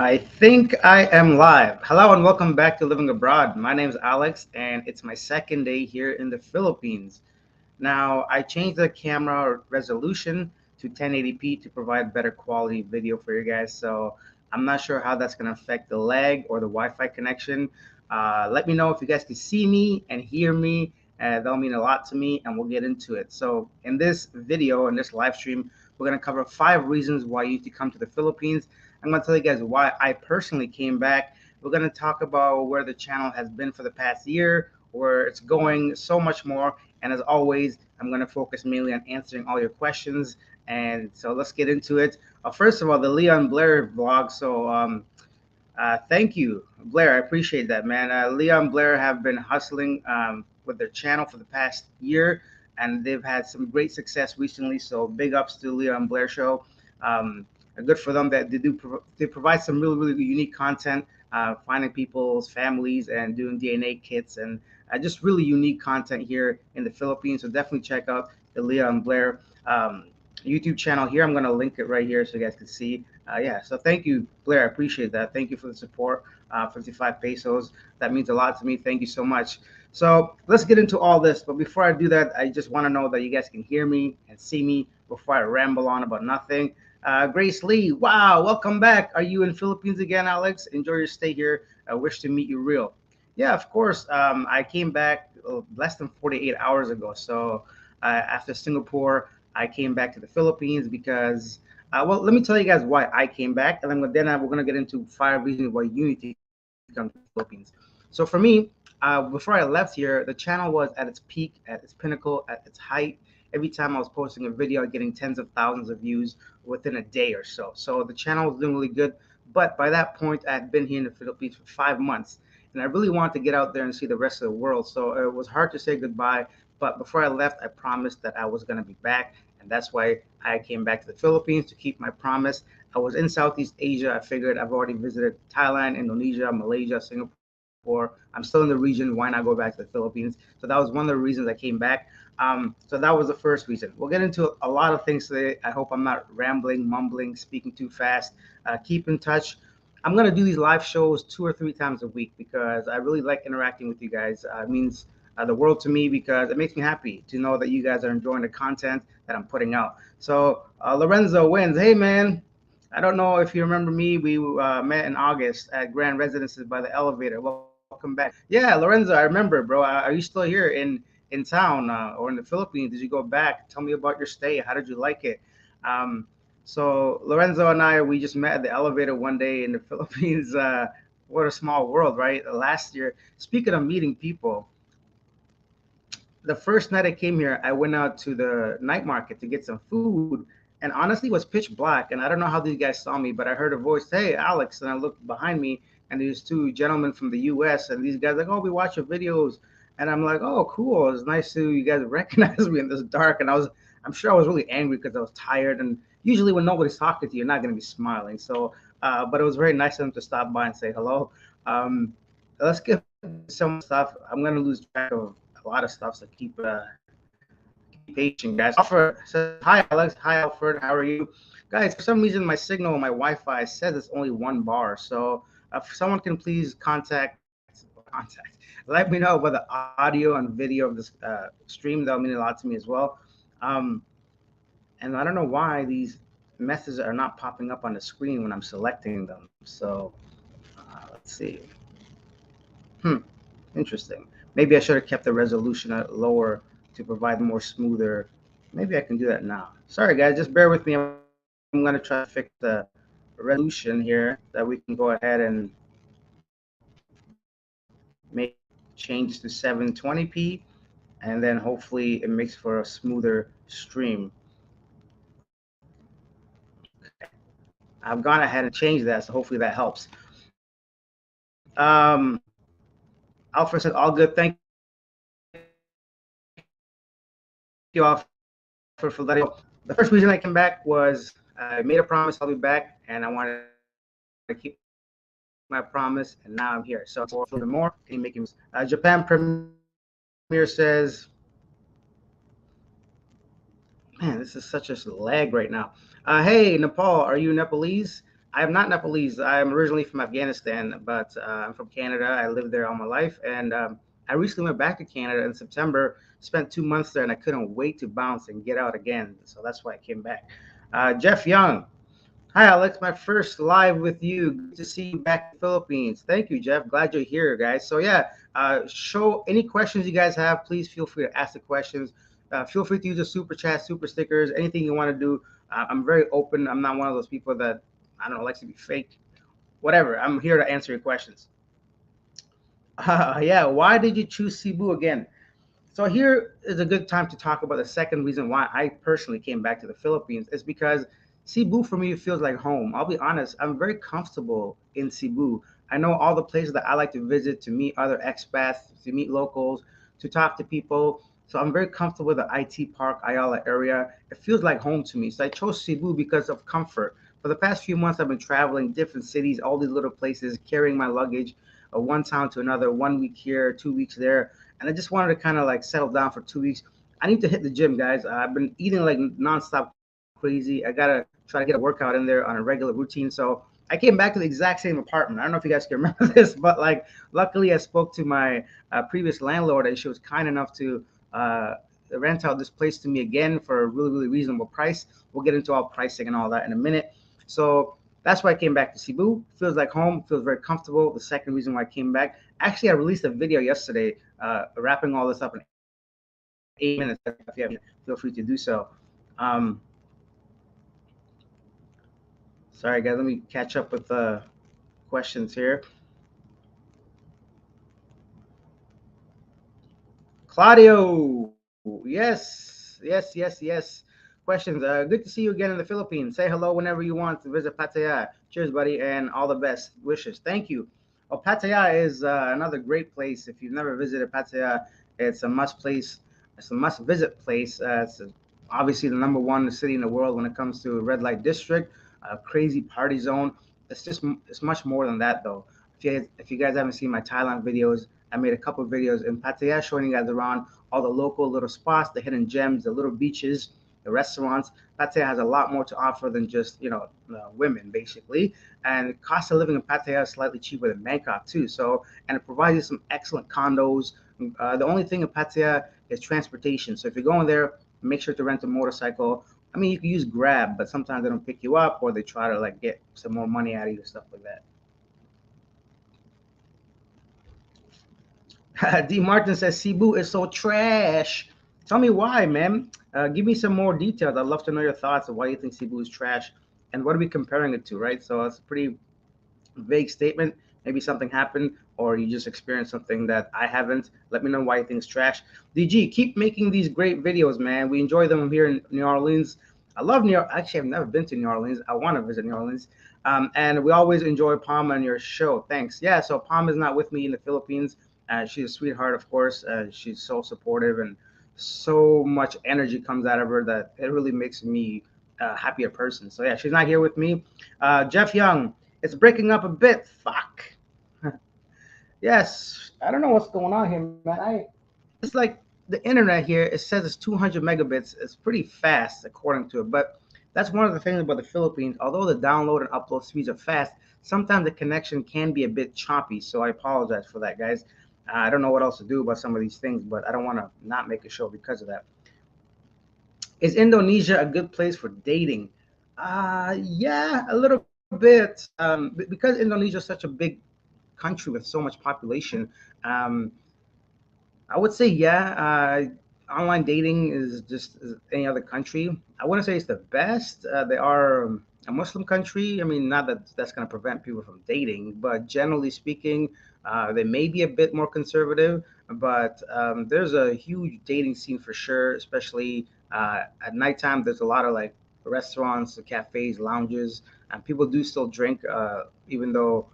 I think I am live. Hello and welcome back to Living Abroad. My name is Alex and it's my second day here in the Philippines. Now, I changed the camera resolution to 1080p to provide better quality video for you guys. So I'm not sure how that's going to affect the lag or the Wi-Fi connection. Let me know if you guys can see me and hear me. That'll mean a lot to me and we'll get into it. So in this video, in this live stream, we're going to cover 5 reasons why you need to come to the Philippines. I'm going to tell you guys why I personally came back. We're going to talk about where the channel has been for the past year, where it's going, so much more. And as always, I'm going to focus mainly on answering all your questions. And so let's get into it. First of all, the Leon Blair vlog. Thank you, Blair. I appreciate that, man. Leon Blair have been hustling with their channel for the past year, and they've had some great success recently. So big ups to Leon Blair Show. Um, Good for them that they provide some really unique content, finding people's families and doing DNA kits and just really unique content here in the Philippines. So definitely check out the Leon Blair YouTube channel here. I'm going to link it right here so you guys can see. Yeah, so thank you, Blair. I appreciate that. Thank you for the support. 55 pesos. That means a lot to me. Thank you so much. So let's get into all this. But before I do that, I just want to know that you guys can hear me and see me before I ramble on about nothing. Grace Lee, wow, welcome back. Are you in Philippines again, Alex? Enjoy your stay here. I wish to meet you real. Yeah, of course. I came back less than 48 hours ago. So after Singapore, I came back to the Philippines because, well, let me tell you guys why I came back, and we're gonna get into 5 reasons why you need to come to the Philippines. So for me, before I left here, the channel was at its peak, at its pinnacle, at its height. Every time I was posting a video, getting tens of thousands of views within a day or so. So the channel was doing really good. But by that point, I had been here in the Philippines for 5 months, and I really wanted to get out there and see the rest of the world. So it was hard to say goodbye. But before I left, I promised that I was going to be back, and that's why I came back to the Philippines to keep my promise. I was in Southeast Asia. I figured I've already visited Thailand, Indonesia, Malaysia, Singapore. I'm still in the region. Why not go back to the Philippines? So that was one of the reasons I came back. So that was the first reason. We'll get into a lot of things today. I hope I'm not rambling, mumbling, speaking too fast. Keep in touch. I'm going to do these live shows 2 or 3 times a week because I really like interacting with you guys. It means the world to me because it makes me happy to know that you guys are enjoying the content that I'm putting out. So Lorenzo wins. Hey, man. I don't know if you remember me. We met in August at Grand Residences by the elevator. Welcome back. Yeah, Lorenzo, I remember, bro. Are you still here in town or in the Philippines? Did you go back? Tell me about your stay. How did you like it? Um, so Lorenzo and I, we just met at the elevator one day in the Philippines. What a small world, right? Last year. Speaking of meeting people, the first night I came here, I went out to the night market to get some food, and honestly, it was pitch black. And I don't know how these guys saw me, but I heard a voice, "Hey, Alex!" And I looked behind me, and there's 2 gentlemen from the U.S. And these guys like, "Oh, we watch your videos," and I'm like, "Oh, cool! It's nice to you guys recognize me in this dark." And I'm sure I was really angry because I was tired. And usually, when nobody's talking to you, you're not going to be smiling. So, but it was very nice of them to stop by and say hello. Um, let's get into some of the stuff. I'm going to lose track of a lot of stuff, so keep patient, guys. Alfred says, "Hi, Alex. Hi, Alfred. How are you, guys?" For some reason, my signal, my Wi-Fi says it's only 1 bar. So, if someone can please let me know about the audio and video of this stream. That'll mean a lot to me as well. Um, and I don't know why these messages are not popping up on the screen when I'm selecting them. So, let's see. Hmm. Interesting. Maybe I should have kept the resolution at lower to provide more smoother. Maybe I can do that now. Sorry, guys, just bear with me. I'm going to try to fix the resolution here that we can go ahead and make change to 720p, and then hopefully it makes for a smoother stream. Okay. I've gone ahead and changed that, so hopefully that helps. Alfred said, all good. Thank you, Alfred, for letting me know. The first reason I came back was I made a promise I'll be back, and I wanted to keep my promise, and now I'm here. So I'm looking forward to making more videos. Japan Premier says, man, this is such a lag right now. Hey, Nepal, are you Nepalese? I am not Nepalese. I'm originally from Afghanistan, but I'm from Canada. I lived there all my life, and I recently went back to Canada in September. Spent 2 months there, and I couldn't wait to bounce and get out again. So that's why I came back. Jeff Young, hi Alex, my first live with you. Good to see you back in the Philippines. Thank you, Jeff. Glad you're here, guys. So yeah, show any questions you guys have. Please feel free to ask the questions. Feel free to use the super chat, super stickers, anything you want to do. I'm very open. I'm not one of those people that I don't know likes to be fake. Whatever. I'm here to answer your questions. Yeah. Why did you choose Cebu again? So here is a good time to talk about the second reason why I personally came back to the Philippines is because Cebu for me feels like home. I'll be honest, I'm very comfortable in Cebu. I know all the places that I like to visit to meet other expats, to meet locals, to talk to people. So I'm very comfortable with the IT Park Ayala area. It feels like home to me. So I chose Cebu because of comfort. For the past few months, I've been traveling different cities, all these little places, carrying my luggage, one town to another, 1 week here, 2 weeks there, and I just wanted to kind of like settle down for 2 weeks. I need to hit the gym, guys. I've been eating like nonstop crazy. I gotta try to get a workout in there on a regular routine. So I came back to the exact same apartment. I don't know if you guys can remember this, but like luckily I spoke to my previous landlord and she was kind enough to rent out this place to me again for a really really reasonable price. We'll get into all pricing and all that in a minute. So that's why I came back to Cebu. Feels like home. Feels very comfortable. The second reason why I came back. Actually, I released a video yesterday, wrapping all this up in 8 minutes. If you haven't seen it, feel free to do so. Um, Sorry, guys. Let me catch up with the questions here. Claudio, yes. Questions. Good to see you again in the Philippines. Say hello whenever you want to visit Pattaya. Cheers, buddy, and all the best wishes. Thank you. Well, Pattaya is another great place. If you've never visited Pattaya, it's a must place. It's a must visit place. Obviously the number one city in the world when it comes to red light district, a crazy party zone. It's much more than that though. If you guys haven't seen my Thailand videos, I made a couple of videos in Pattaya showing you guys around all the local little spots, the hidden gems, the little beaches, the restaurants. Pattaya has a lot more to offer than just women basically. And cost of living in Pattaya is slightly cheaper than Bangkok too. So and it provides you some excellent condos. The only thing in Pattaya is transportation. So if you're going there, make sure to rent a motorcycle. I mean, you can use Grab, but sometimes they don't pick you up or they try to like get some more money out of you, stuff like that. D. Martin says Cebu is so trash. Tell me why, man. Give me some more details. I'd love to know your thoughts of why you think Cebu is trash and what are we comparing it to, right? So it's a pretty vague statement. Maybe something happened or you just experienced something that I haven't. Let me know why you think it's trash. DG, keep making these great videos, man. We enjoy them here in New Orleans. I love New York. Actually, I've never been to New Orleans. I want to visit New Orleans. And we always enjoy Palm on your show. Thanks. Yeah, so Palm is not with me in the Philippines. She's a sweetheart, of course. She's so supportive and so much energy comes out of her that it really makes me a happier person. So yeah, she's not here with me. Jeff Young, it's breaking up a bit. Fuck. Yes, I don't know what's going on here, man. It's like the internet here. It says it's 200 megabits. It's pretty fast according to it, but that's one of the things about the Philippines. Although the download and upload speeds are fast, sometimes the connection can be a bit choppy. So I apologize for that, guys. I don't know what else to do about some of these things, but I don't want to not make a show because of that. Is Indonesia a good place for dating? Yeah, a little bit. Because Indonesia is such a big country with so much population, um, I would say yeah. Online dating is just as any other country. I wouldn't say it's the best. They are a Muslim country. I mean, not that that's going to prevent people from dating, but generally speaking, they may be a bit more conservative. But there's a huge dating scene for sure, especially at nighttime. There's a lot of like restaurants, cafes, lounges, and people do still drink, even though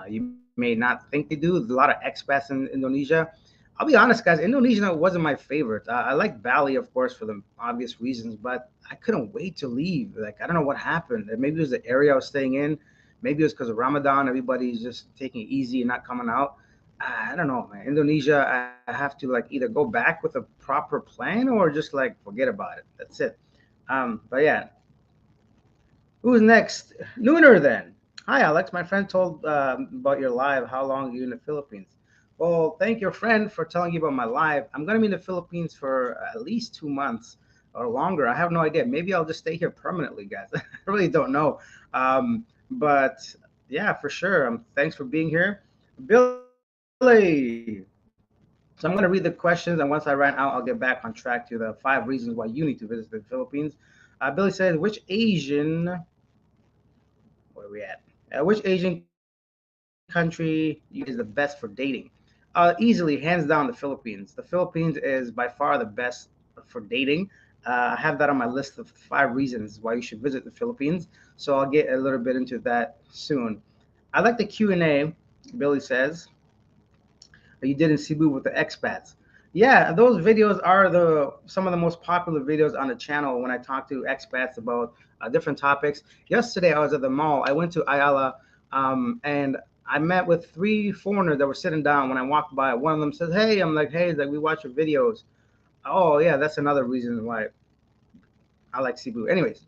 you may not think they do. There's a lot of expats in Indonesia. I'll be honest, guys. Indonesia wasn't my favorite. I like Bali, of course, for the obvious reasons, but I couldn't wait to leave. Like I don't know what happened. Maybe it was the area I was staying in. Maybe it was because of Ramadan. Everybody's just taking it easy and not coming out. I don't know, man. Indonesia, I have to like either go back with a proper plan or just like forget about it. That's it. But yeah, Who's next? Nooner then. Hi, Alex. My friend told about your live. How long are you in the Philippines? Well, thank your friend for telling you about my live. I'm going to be in the Philippines for at least 2 months or longer. I have no idea. Maybe I'll just stay here permanently, guys. I really don't know. But yeah, for sure. Thanks for being here. Billy. So I'm going to read the questions, and once I run out, I'll get back on track to the 5 reasons why you need to visit the Philippines. Billy says, which Asian where are we at? Which Asian country you think is the best for dating? Easily, hands down, the Philippines. The Philippines is by far the best for dating. I have that on my list of 5 reasons why you should visit the Philippines. So I'll get a little bit into that soon. I like the Q&A. Billy says you did in Cebu with the expats. Yeah, those videos are the some of the most popular videos on the channel when I talk to expats about different topics. Yesterday I was at the mall. I went to Ayala, and I met with 3 foreigners that were sitting down. When I walked by, one of them says, "Hey," I'm like, "Hey," he's like, "We watch your videos." Oh yeah, that's another reason why I like Cebu. Anyways,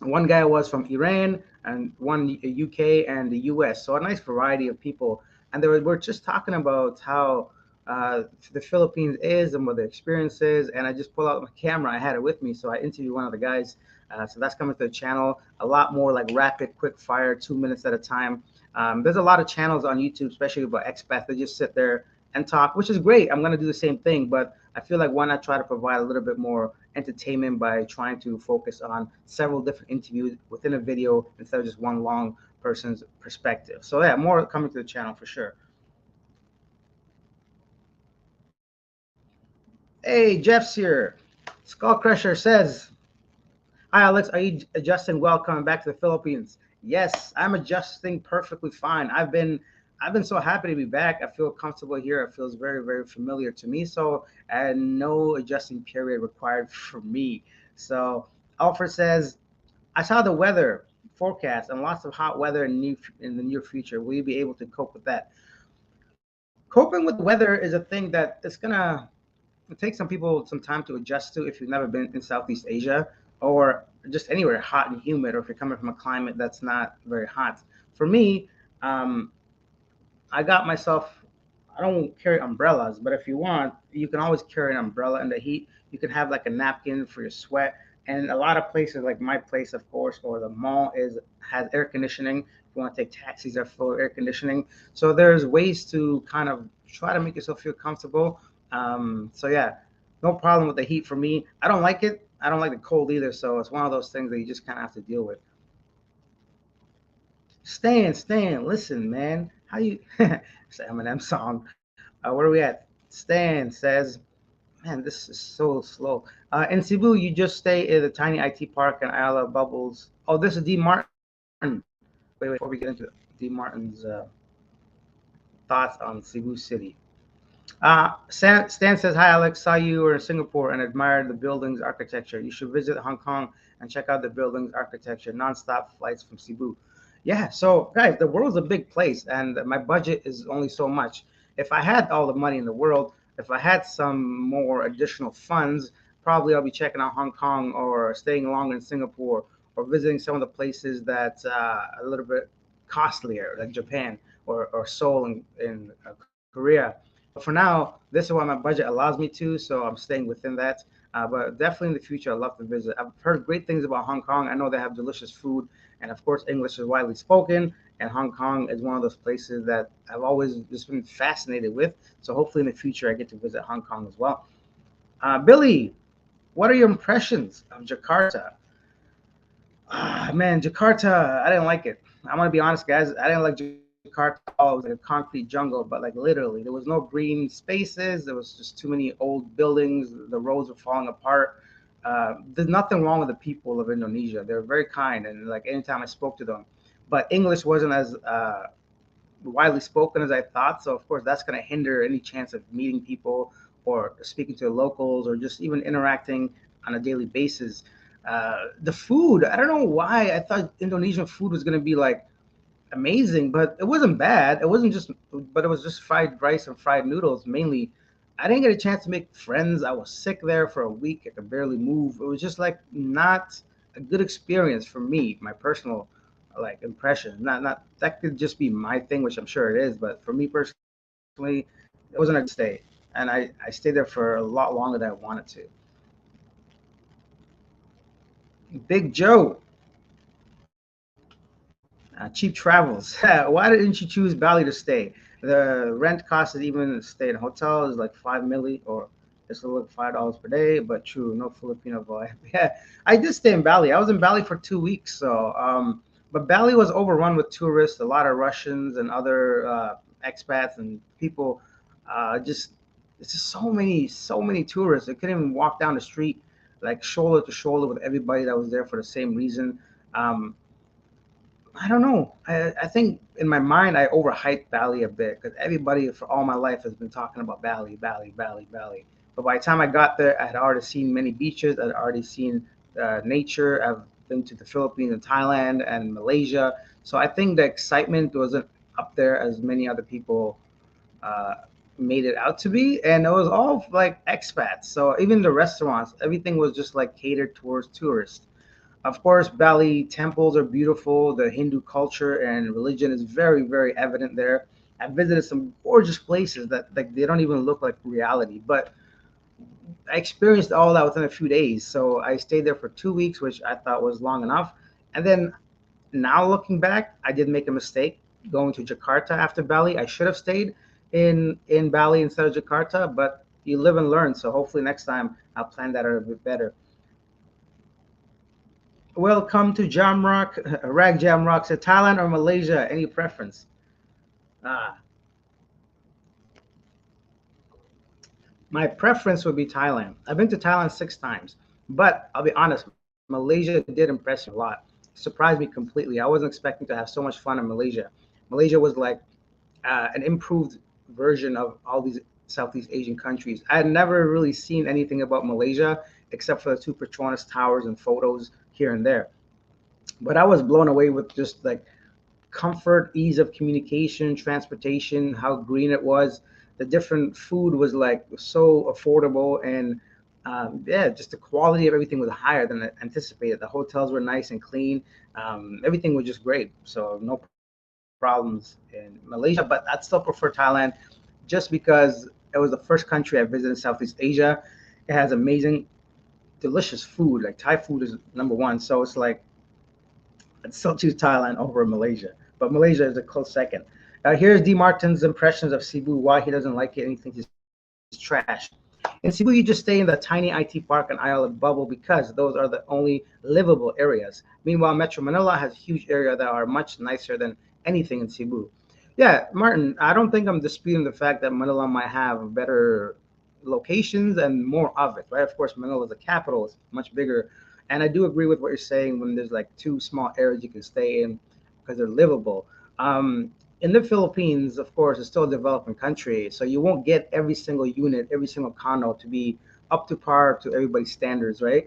one guy was from Iran and one UK and the US. So a nice variety of people. And we're just talking about how the Philippines is and what the experience is. And I just pulled out my camera. I had it with me. So I interviewed one of the guys. So that's coming to the channel. A lot more like rapid, quick fire, 2 minutes at a time. There's a lot of channels on YouTube, especially about expats. They just sit there and talk, which is great. I'm going to do the same thing. But I feel like why not try to provide a little bit more entertainment by trying to focus on several different interviews within a video instead of just one long person's perspective. So yeah, more coming to the channel for sure. Hey, Jeff's here. Skull Crusher says, "Hi Alex, are you adjusting well coming back to the Philippines?" Yes, I'm adjusting perfectly fine. I've been so happy to be back. I feel comfortable here. It feels very, very familiar to me. So, and no adjusting period required for me. So, Alfred says, I saw the weather forecast and lots of hot weather in the near future. Will you be able to cope with that? Coping with the weather is a thing that it's gonna it takes some people some time to adjust to if you've never been in Southeast Asia or just anywhere hot and humid, or if you're coming from a climate that's not very hot. For me, um, I got myself. I don't carry umbrellas, but if you want, you can always carry an umbrella in the heat. You can have like a napkin for your sweat. And a lot of places, like my place, of course, or the mall, is has air conditioning. If you want to take taxis, they're full of air conditioning. So there's ways to kind of try to make yourself feel comfortable. So yeah, no problem with the heat for me. I don't like it. I don't like the cold either. So it's one of those things that you just kind of have to deal with. Stan, listen, man. How you? It's an Eminem song. Where are we at? Stan says, man, this is so slow. In Cebu, you just stay in the tiny IT park and Isle of Bubbles. Oh, this is D. Martin. Wait, before we get into D. Martin's thoughts on Cebu City. Stan says, hi, Alex. Saw you were in Singapore and admired the building's architecture. You should visit Hong Kong and check out the building's architecture. Non-stop flights from Cebu. Yeah, so guys, the world's a big place, and my budget is only so much. If I had all the money in the world, if I had some more additional funds, probably I'll be checking out Hong Kong or staying longer in Singapore or visiting some of the places that a little bit costlier, like Japan or Seoul in Korea. But for now, this is what my budget allows me to, so I'm staying within that. But definitely in the future, I'd love to visit. I've heard great things about Hong Kong. I know they have delicious food, and of course, English is widely spoken. And Hong Kong is one of those places that I've always just been fascinated with. So hopefully, in the future, I get to visit Hong Kong as well. Billy, what are your impressions of Jakarta? Man, Jakarta, I didn't like it. I'm gonna be honest, guys. I didn't like Jakarta at all. It was like a concrete jungle, but like literally, there was no green spaces. There was just too many old buildings. The roads were falling apart. There's nothing wrong with the people of Indonesia. They're very kind, and like anytime I spoke to them, but English wasn't as widely spoken as I thought. So of course that's going to hinder any chance of meeting people or speaking to locals or just even interacting on a daily basis. The food, I don't know why I thought Indonesian food was going to be like amazing, but it wasn't bad. It wasn't just, but it was just fried rice and fried noodles mainly. I didn't get a chance to make friends. I was sick there for a week. I could barely move. It was just like not a good experience for me, my personal like impression. Not that could just be my thing, which I'm sure it is, but for me personally, it wasn't a good stay, and I stayed there for a lot longer than I wanted to. Big Joe, cheap travels. Why didn't you choose Bali to stay? The rent cost is even stay in a hotel is like 5 milli or it's a little $5 per day, but true, no Filipino vibe. Yeah, I did stay in Bali. I was in Bali for 2 weeks, so but Bali was overrun with tourists, a lot of Russians and other expats and people. Just it's just so many tourists. They couldn't even walk down the street like shoulder to shoulder with everybody that was there for the same reason. Um, I don't know. I think in my mind I overhyped Bali a bit because everybody for all my life has been talking about Bali, Bali, Bali, Bali. But by the time I got there, I had already seen many beaches. I'd already seen nature. I've been to the Philippines and Thailand and Malaysia. So I think the excitement wasn't up there as many other people uh, made it out to be. And it was all like expats. So even the restaurants, everything was just like catered towards tourists. Of course, Bali temples are beautiful. The Hindu culture and religion is very, very evident there. I visited some gorgeous places that like they don't even look like reality, but I experienced all that within a few days. So I stayed there for 2 weeks, which I thought was long enough. And then now looking back, I did make a mistake going to Jakarta after Bali. I should have stayed in Bali instead of Jakarta, but you live and learn. So hopefully next time I'll plan that out a bit better. Welcome to Jamrock, Rag Jamrock. So Thailand or Malaysia? Any preference? Ah, my preference would be Thailand. I've been to Thailand 6 times, but I'll be honest, Malaysia did impress me a lot. Surprised me completely. I wasn't expecting to have so much fun in Malaysia. Malaysia was like an improved version of all these Southeast Asian countries. I had never really seen anything about Malaysia except for the two Petronas towers and photos here and there. But I was blown away with just like comfort, ease of communication, transportation, how green it was. The different food was like so affordable, and yeah, just the quality of everything was higher than anticipated. The hotels were nice and clean. Everything was just great. So no problems in Malaysia, but I'd still prefer Thailand just because it was the first country I visited in Southeast Asia. It has amazing, delicious food. Like Thai food is number one. So it's like I'd still choose Thailand over Malaysia, but Malaysia is a close second. Here's D. Martin's impressions of Cebu, why he doesn't like it and he thinks it's trash. In Cebu, you just stay in the tiny IT park and island bubble because those are the only livable areas. Meanwhile, Metro Manila has huge areas that are much nicer than anything in Cebu. Yeah, Martin, I don't think I'm disputing the fact that Manila might have better locations and more of it, right? Of course, Manila is the capital, it's much bigger. And I do agree with what you're saying when there's like two small areas you can stay in because they're livable. In the Philippines, of course, it's still a developing country, so you won't get every single unit, every single condo to be up to par to everybody's standards, right?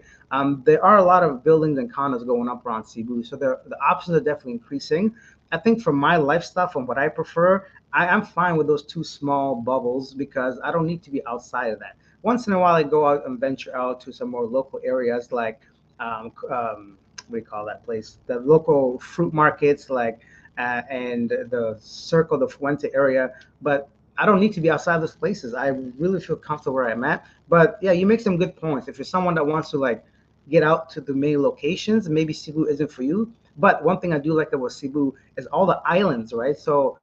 There are a lot of buildings and condos going up around Cebu, so the options are definitely increasing. I think for my lifestyle, from what I prefer, I'm fine with those two small bubbles because I don't need to be outside of that. Once in a while, I go out and venture out to some more local areas like what do you call that place? The local fruit markets, like and the Circle de Fuente area. But I don't need to be outside those places. I really feel comfortable where I'm at. But yeah, you make some good points. If you're someone that wants to like get out to the main locations, maybe Cebu isn't for you. But one thing I do like about Cebu is all the islands, right? So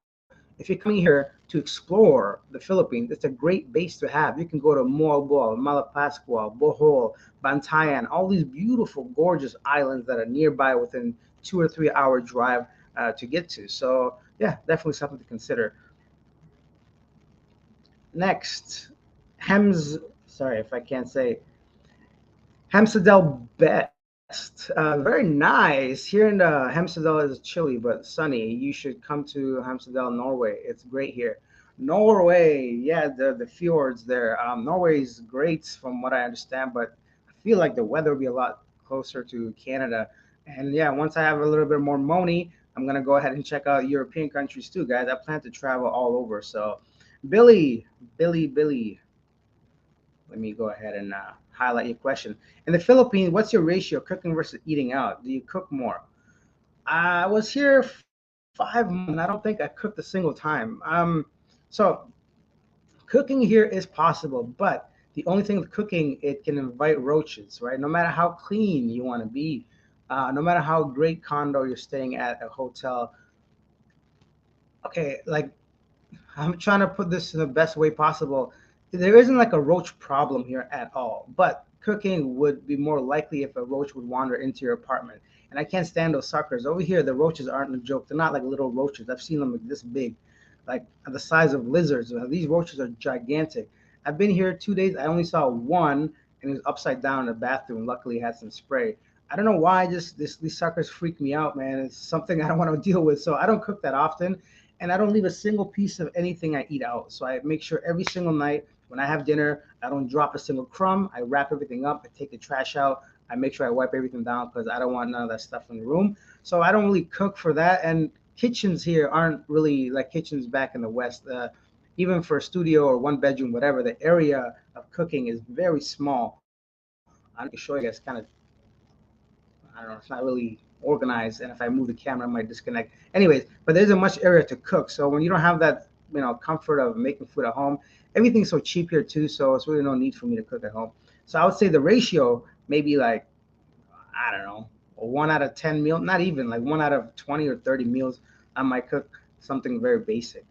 if you're coming here to explore the Philippines, it's a great base to have. You can go to Moalboal, Malapascua, Bohol, Bantayan, all these beautiful, gorgeous islands that are nearby within 2 or 3 hour drive to get to. So yeah, definitely something to consider. Next, Hems. Sorry if I can't say Hemsedal Best. Very nice. Here in Hemsedal is chilly but sunny. You should come to Hemsedal, Norway. It's great here. Norway, yeah, the fjords there. Norway is great from what I understand, but I feel like the weather will be a lot closer to Canada. And yeah, once I have a little bit more money, I'm gonna go ahead and check out European countries too, guys. I plan to travel all over. So, Billy, Billy, let me go ahead and highlight your question. In the Philippines, what's your ratio cooking versus eating out? Do you cook more? I was here 5 months, and I don't think I cooked a single time. So cooking here is possible, but the only thing with cooking, it can invite roaches, right? No matter how clean you want to be, no matter how great condo you're staying at, a hotel. Okay, like I'm trying to put this in the best way possible. There isn't like a roach problem here at all, but cooking would be more likely if a roach would wander into your apartment. And I can't stand those suckers. Over here, the roaches aren't a joke. They're not like little roaches. I've seen them like this big, like the size of lizards. These roaches are gigantic. I've been here 2 days. I only saw one, and it was upside down in the bathroom. Luckily, it had some spray. I don't know why. Just these suckers freak me out, man. It's something I don't want to deal with. So I don't cook that often, and I don't leave a single piece of anything I eat out. So I make sure every single night when I have dinner, I don't drop a single crumb. I wrap everything up. I take the trash out. I make sure I wipe everything down because I don't want none of that stuff in the room. So I don't really cook for that. And kitchens here aren't really like kitchens back in the West. Even for a studio or one bedroom, whatever, the area of cooking is very small. I can show you guys kind of, I don't know, it's not really organized. And if I move the camera, I might disconnect. Anyways, but there isn't much area to cook. So when you don't have that, comfort of making food at home, everything's so cheap here too. So it's really no need for me to cook at home. So I would say the ratio maybe like, I don't know, a 1 out of 10 meal, not even like 1 out of 20 or 30 meals. I might cook something very basic.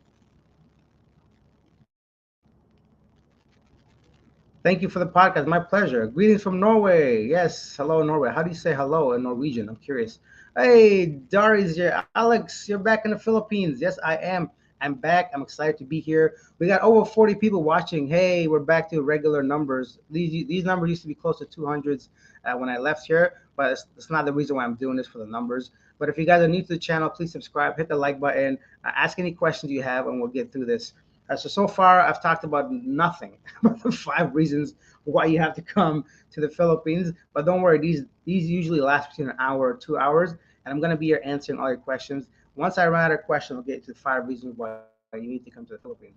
Thank you for the podcast. My pleasure. Greetings from Norway. Yes, hello, Norway. How do you say hello in Norwegian? I'm curious. Hey, Dari's here. Alex, you're back in the Philippines. Yes, I am. I'm back. I'm excited to be here. We got over 40 people watching. Hey, we're back to regular numbers. These numbers used to be close to 200s when I left here, but it's not the reason why I'm doing this for the numbers. But if you guys are new to the channel, please subscribe, hit the like button, ask any questions you have, and we'll get through this. So far, I've talked about nothing but the 5 reasons why you have to come to the Philippines. But don't worry, these usually last between an hour or 2 hours, and I'm gonna be here answering all your questions. Once I run out of questions, I'll get to the 5 reasons why you need to come to the Philippines.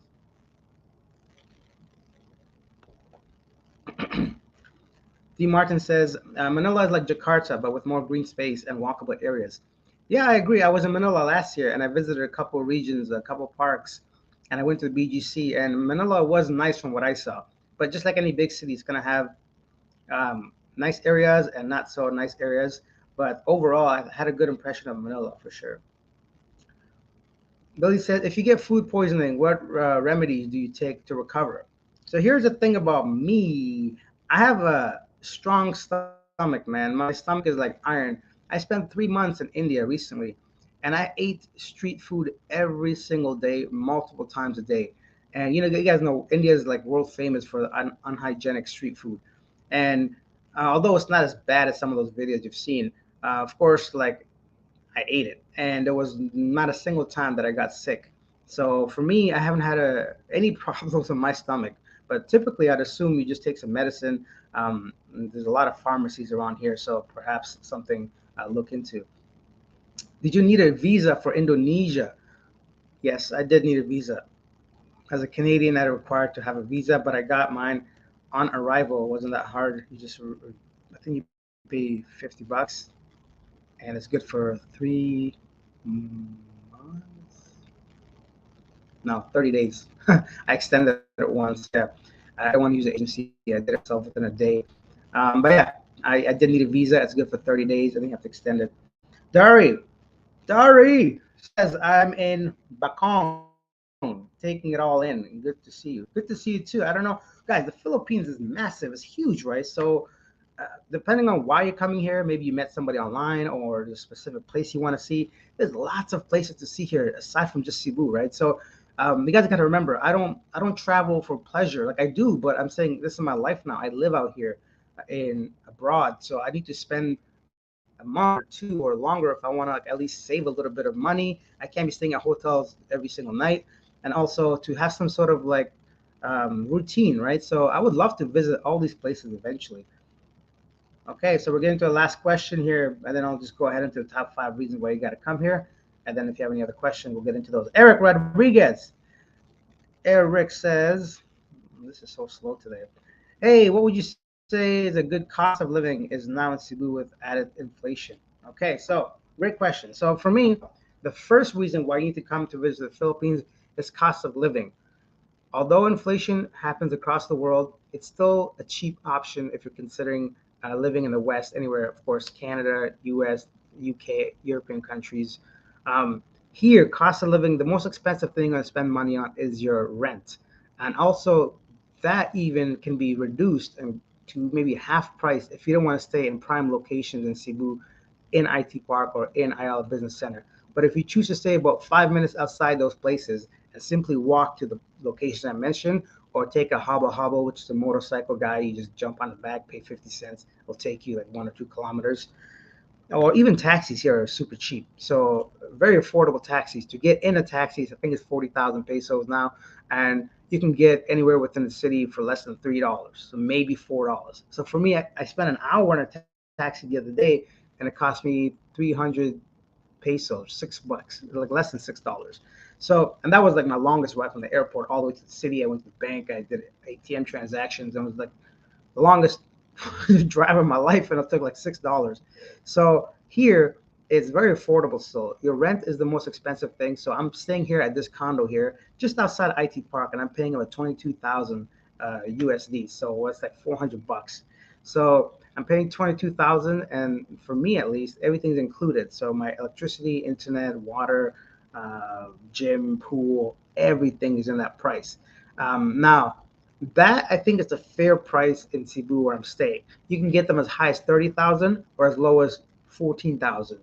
D. Martin says Manila is like Jakarta, but with more green space and walkable areas. Yeah, I agree. I was in Manila last year, and I visited a couple regions, a couple parks, and I went to the BGC. And Manila was nice from what I saw. But just like any big city, it's gonna have nice areas and not so nice areas. But overall, I had a good impression of Manila for sure. Billy said, if you get food poisoning, what remedies do you take to recover? So here's the thing about me. I have a strong stomach, man. My stomach is like iron. I spent 3 months in India recently, and I ate street food every single day, multiple times a day. And you guys know India is like world famous for unhygienic street food. And although it's not as bad as some of those videos you've seen, of course, like I ate it, and there was not a single time that I got sick. So for me, I haven't had any problems with my stomach. But typically, I'd assume you just take some medicine. There's a lot of pharmacies around here, so perhaps something I'll look into. Did you need a visa for Indonesia? Yes, I did need a visa. As a Canadian, I required to have a visa, but I got mine on arrival. It wasn't that hard. I think you pay $50 and it's good for 3 months. No, 30 days. I extended it once. Yeah, I didn't want to use the agency. I did it myself within a day. But yeah, I did need a visa. It's good for 30 days. I think I have to extend it. Dari says I'm in Bakong, taking it all in. Good to see you. Good to see you too. I don't know, guys. The Philippines is massive. It's huge, right? So depending on why you're coming here, maybe you met somebody online or there's a specific place you want to see. There's lots of places to see here aside from just Cebu, right? So you guys got to remember, I don't travel for pleasure. Like I do, but I'm saying this is my life now. I live out here in abroad, so I need to spend a month or two or longer if I want to like, at least save a little bit of money. I can't be staying at hotels every single night, and also to have some sort of like routine, right? So I would love to visit all these places eventually. Okay, so we're getting to the last question here, and then I'll just go ahead into the top 5 reasons why you got to come here. And then if you have any other questions, we'll get into those. Eric Rodriguez. Eric says, this is so slow today. Hey, what would you say say is a good cost of living is now in Cebu with added inflation? Okay, so great question. So for me, the first reason why you need to come to visit the Philippines is cost of living. Although inflation happens across the world, it's still a cheap option if you're considering living in the West, anywhere, of course, Canada, US, UK, European countries. Um, Here, cost of living, the most expensive thing you're going to spend money on is your rent. And also, that even can be reduced and to maybe half price if you don't want to stay in prime locations in Cebu, in IT Park, or in IL Business Center. But if you choose to stay about 5 minutes outside those places and simply walk to the location I mentioned, or take a hobble hobble, which is a motorcycle guy, you just jump on the back, pay 50 cents, it'll take you like 1 or 2 kilometers. Or even taxis here are super cheap. So very affordable taxis. To get in a taxi, I think it's 40,000 pesos now, and you can get anywhere within the city for less than $3, so maybe $4. So for me, I spent an hour in a taxi the other day, and it cost me 300 pesos, $6, like less than $6. So, and that was like my longest ride from the airport all the way to the city. I went to the bank, I did ATM transactions, and it was like the longest drive of my life, and it took like $6. So here it's very affordable still. Your rent is the most expensive thing. So I'm staying here at this condo here, just outside IT Park, and I'm paying about 22,000 USD. So it's like $400. So I'm paying 22,000, and for me at least, everything's included. So my electricity, internet, water, gym, pool, everything is in that price. Now that I think is a fair price in Cebu where I'm staying. You can get them as high as 30,000 or as low as 14,000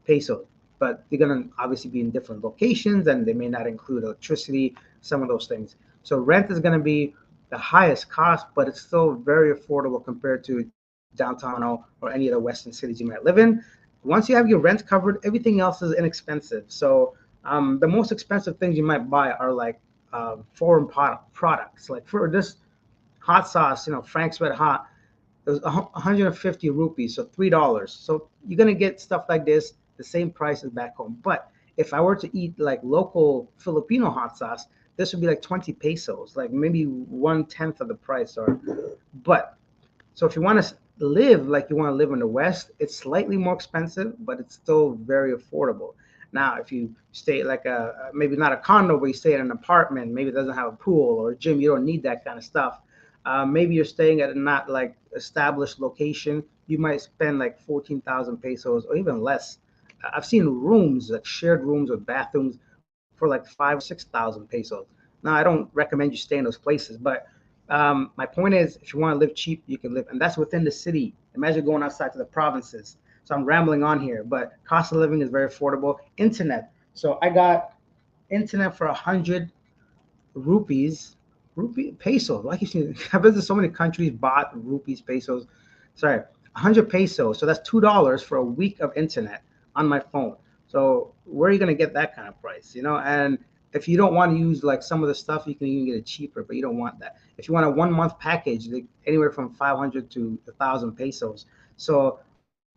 pesos. But they're gonna obviously be in different locations and they may not include electricity, some of those things. So rent is gonna be the highest cost, but it's still very affordable compared to downtown Toronto or any of the western cities you might live in. Once you have your rent covered, everything else is inexpensive. So the most expensive things you might buy are like foreign products. Like for this hot sauce, Frank's Red Hot, it was 150 rupees, so $3. So you're gonna get stuff like this the same price as back home. But if I were to eat like local Filipino hot sauce, this would be like 20 pesos, like maybe 1/10 of the price. Or, but so if you want to live like you want to live in the West, it's slightly more expensive, but it's still very affordable. Now, if you stay like maybe not a condo, but you stay in an apartment, maybe it doesn't have a pool or a gym, you don't need that kind of stuff. Maybe you're staying at a not like established location, you might spend like 14,000 pesos or even less. I've seen rooms, like shared rooms with bathrooms, for like 5 or 6,000 pesos. Now, I don't recommend you stay in those places, but my point is, if you want to live cheap, you can live, and that's within the city. Imagine going outside to the provinces. So I'm rambling on here, but cost of living is very affordable. Internet. So I got internet for 100 rupees, pesos. Like you see, I've been to so many countries, bought rupees, pesos. Sorry, 100 pesos. So that's $2 for a week of internet on my phone. So where are you gonna get that kind of price? And if you don't want to use like some of the stuff, you can even get it cheaper, but you don't want that. If you want a 1 month package, like anywhere from 500 to 1,000 pesos. So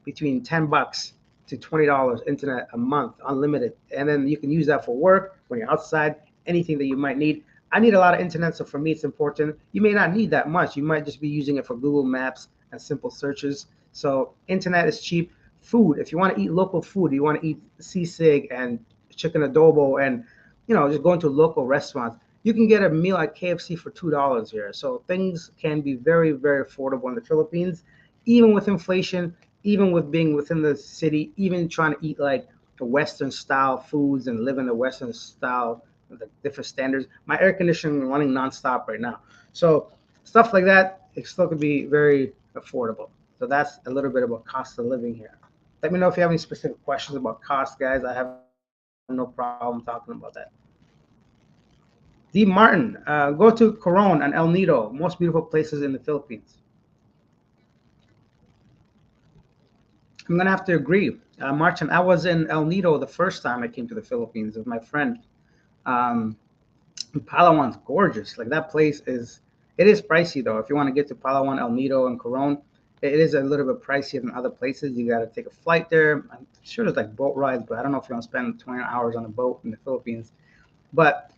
between $10 to $20 internet a month, unlimited, and then you can use that for work when you're outside, anything that you might need. I need a lot of internet, so for me it's important. You may not need that much. You might just be using it for Google Maps and simple searches. So internet is cheap. Food, if you want to eat local food, you want to eat sisig and chicken adobo, and just going to local restaurants. You can get a meal at KFC for $2 here. So things can be very, very affordable in the Philippines, even with inflation, even with being within the city, even trying to eat like the Western style foods and live in the Western style, the different standards. My air conditioning running nonstop right now. So stuff like that, it still could be very affordable. So that's a little bit about cost of living here. Let me know if you have any specific questions about cost, guys. I have no problem talking about that. D. Martin, go to Coron and El Nido, most beautiful places in the Philippines. I'm gonna have to agree. Martin, I was in El Nido the first time I came to the Philippines with my friend. Um, Palawan's gorgeous. Like that place is, it is pricey though. If you want to get to Palawan, El Nido, and Coron, it is a little bit pricier than other places. You got to take a flight there. I'm sure there's like boat rides, but I don't know if you want to spend 20 hours on a boat in the Philippines. But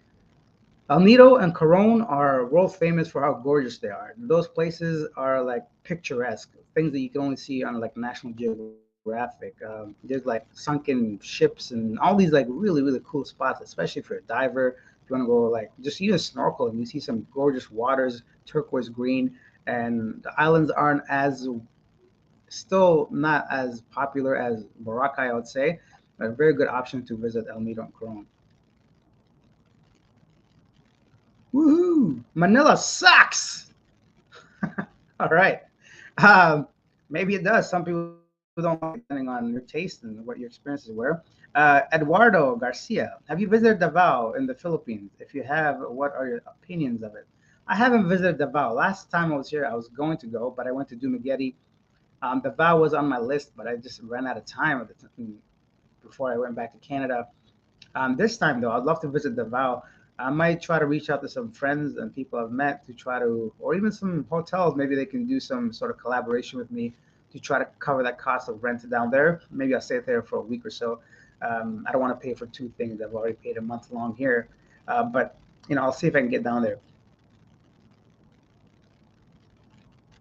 El Nido and Coron are world famous for how gorgeous they are. Those places are like picturesque, things that you can only see on like National Geographic. There's like sunken ships and all these like really cool spots, especially if you're a diver. If you want to go like just even snorkel and you see some gorgeous waters, turquoise green, and the islands aren't as still not as popular as Boracay, I would say, but a very good option to visit El Nido and Coron. Woohoo! Manila sucks. All right. Um, Maybe it does. Some people don't like it, depending on your taste and what your experiences were. Eduardo Garcia, have you visited Davao in the Philippines? If you have, what are your opinions of it? I haven't visited Davao. Last time I was here, I was going to go, but I went to Dumaguete. Davao was on my list, but I just ran out of time before I went back to Canada. This time, though, I'd love to visit Davao. I might try to reach out to some friends and people I've met to try to, or even some hotels. Maybe they can do some sort of collaboration with me to try to cover that cost of rent down there. Maybe I'll stay there for a week or so. I don't want to pay for two things. I've already paid a month long here, but I'll see if I can get down there.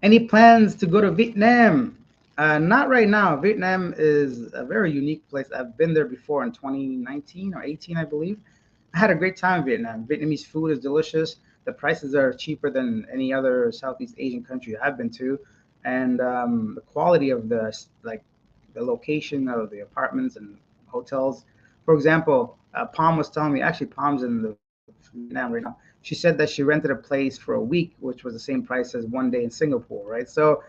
Any plans to go to Vietnam? Not right now. Vietnam is a very unique place. I've been there before in 2019 or 18, I believe. I had a great time in Vietnam. Vietnamese food is delicious. The prices are cheaper than any other Southeast Asian country I've been to, and the quality of the location of the apartments and hotels. For example, Palm was telling me, actually, Palm's in Vietnam right now. She said that she rented a place for a week, which was the same price as one day in Singapore, right? So,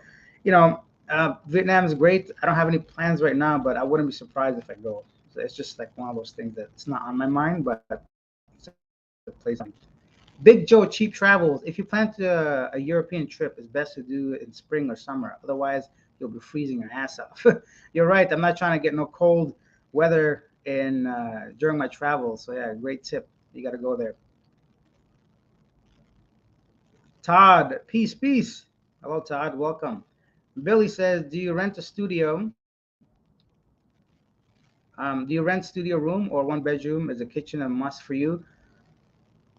Vietnam is great. I don't have any plans right now, but I wouldn't be surprised if I go. So it's just like one of those things that it's not on my mind, but it's a place on. Big Joe Cheap Travels. If you plan a European trip, it's best to do it in spring or summer. Otherwise, you'll be freezing your ass off. You're right. I'm not trying to get no cold weather in during my travels. So yeah, great tip. You got to go there. Todd, peace. Hello, Todd. Welcome. Billy says, "Do you rent a studio? Do you rent studio room or one bedroom? Is a kitchen a must for you?"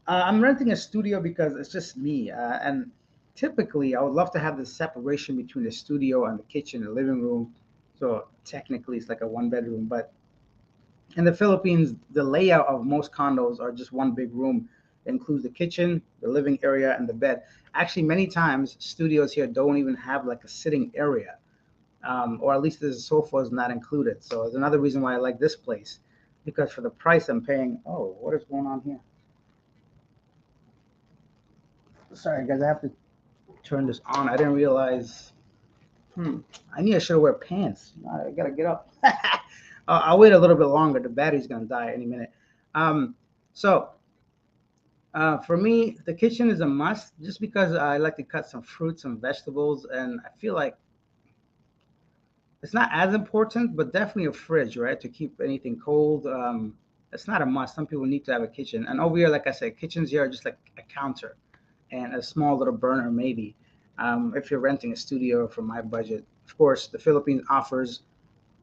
I'm renting a studio because it's just me, and typically I would love to have the separation between the studio and the kitchen, the living room. So technically, it's like a one bedroom. But in the Philippines, the layout of most condos are just one big room. It includes the kitchen, the living area, and the bed. Actually, many times studios here don't even have like a sitting area, or at least the sofa is not included. So it's another reason why I like this place, because for the price I'm paying. Oh, what is going on here? Sorry, guys, I have to turn this on. I didn't realize. Hmm. I need to should wear pants. I gotta get up. I'll wait a little bit longer. The battery's gonna die any minute. Um, so for me, the kitchen is a must, just because I like to cut some fruits, some vegetables, and I feel like it's not as important, but definitely a fridge, right, to keep anything cold. It's not a must. Some people need to have a kitchen, and over here, like I said, kitchens here are just like a counter and a small little burner maybe. If you're renting a studio for my budget, of course, the Philippines offers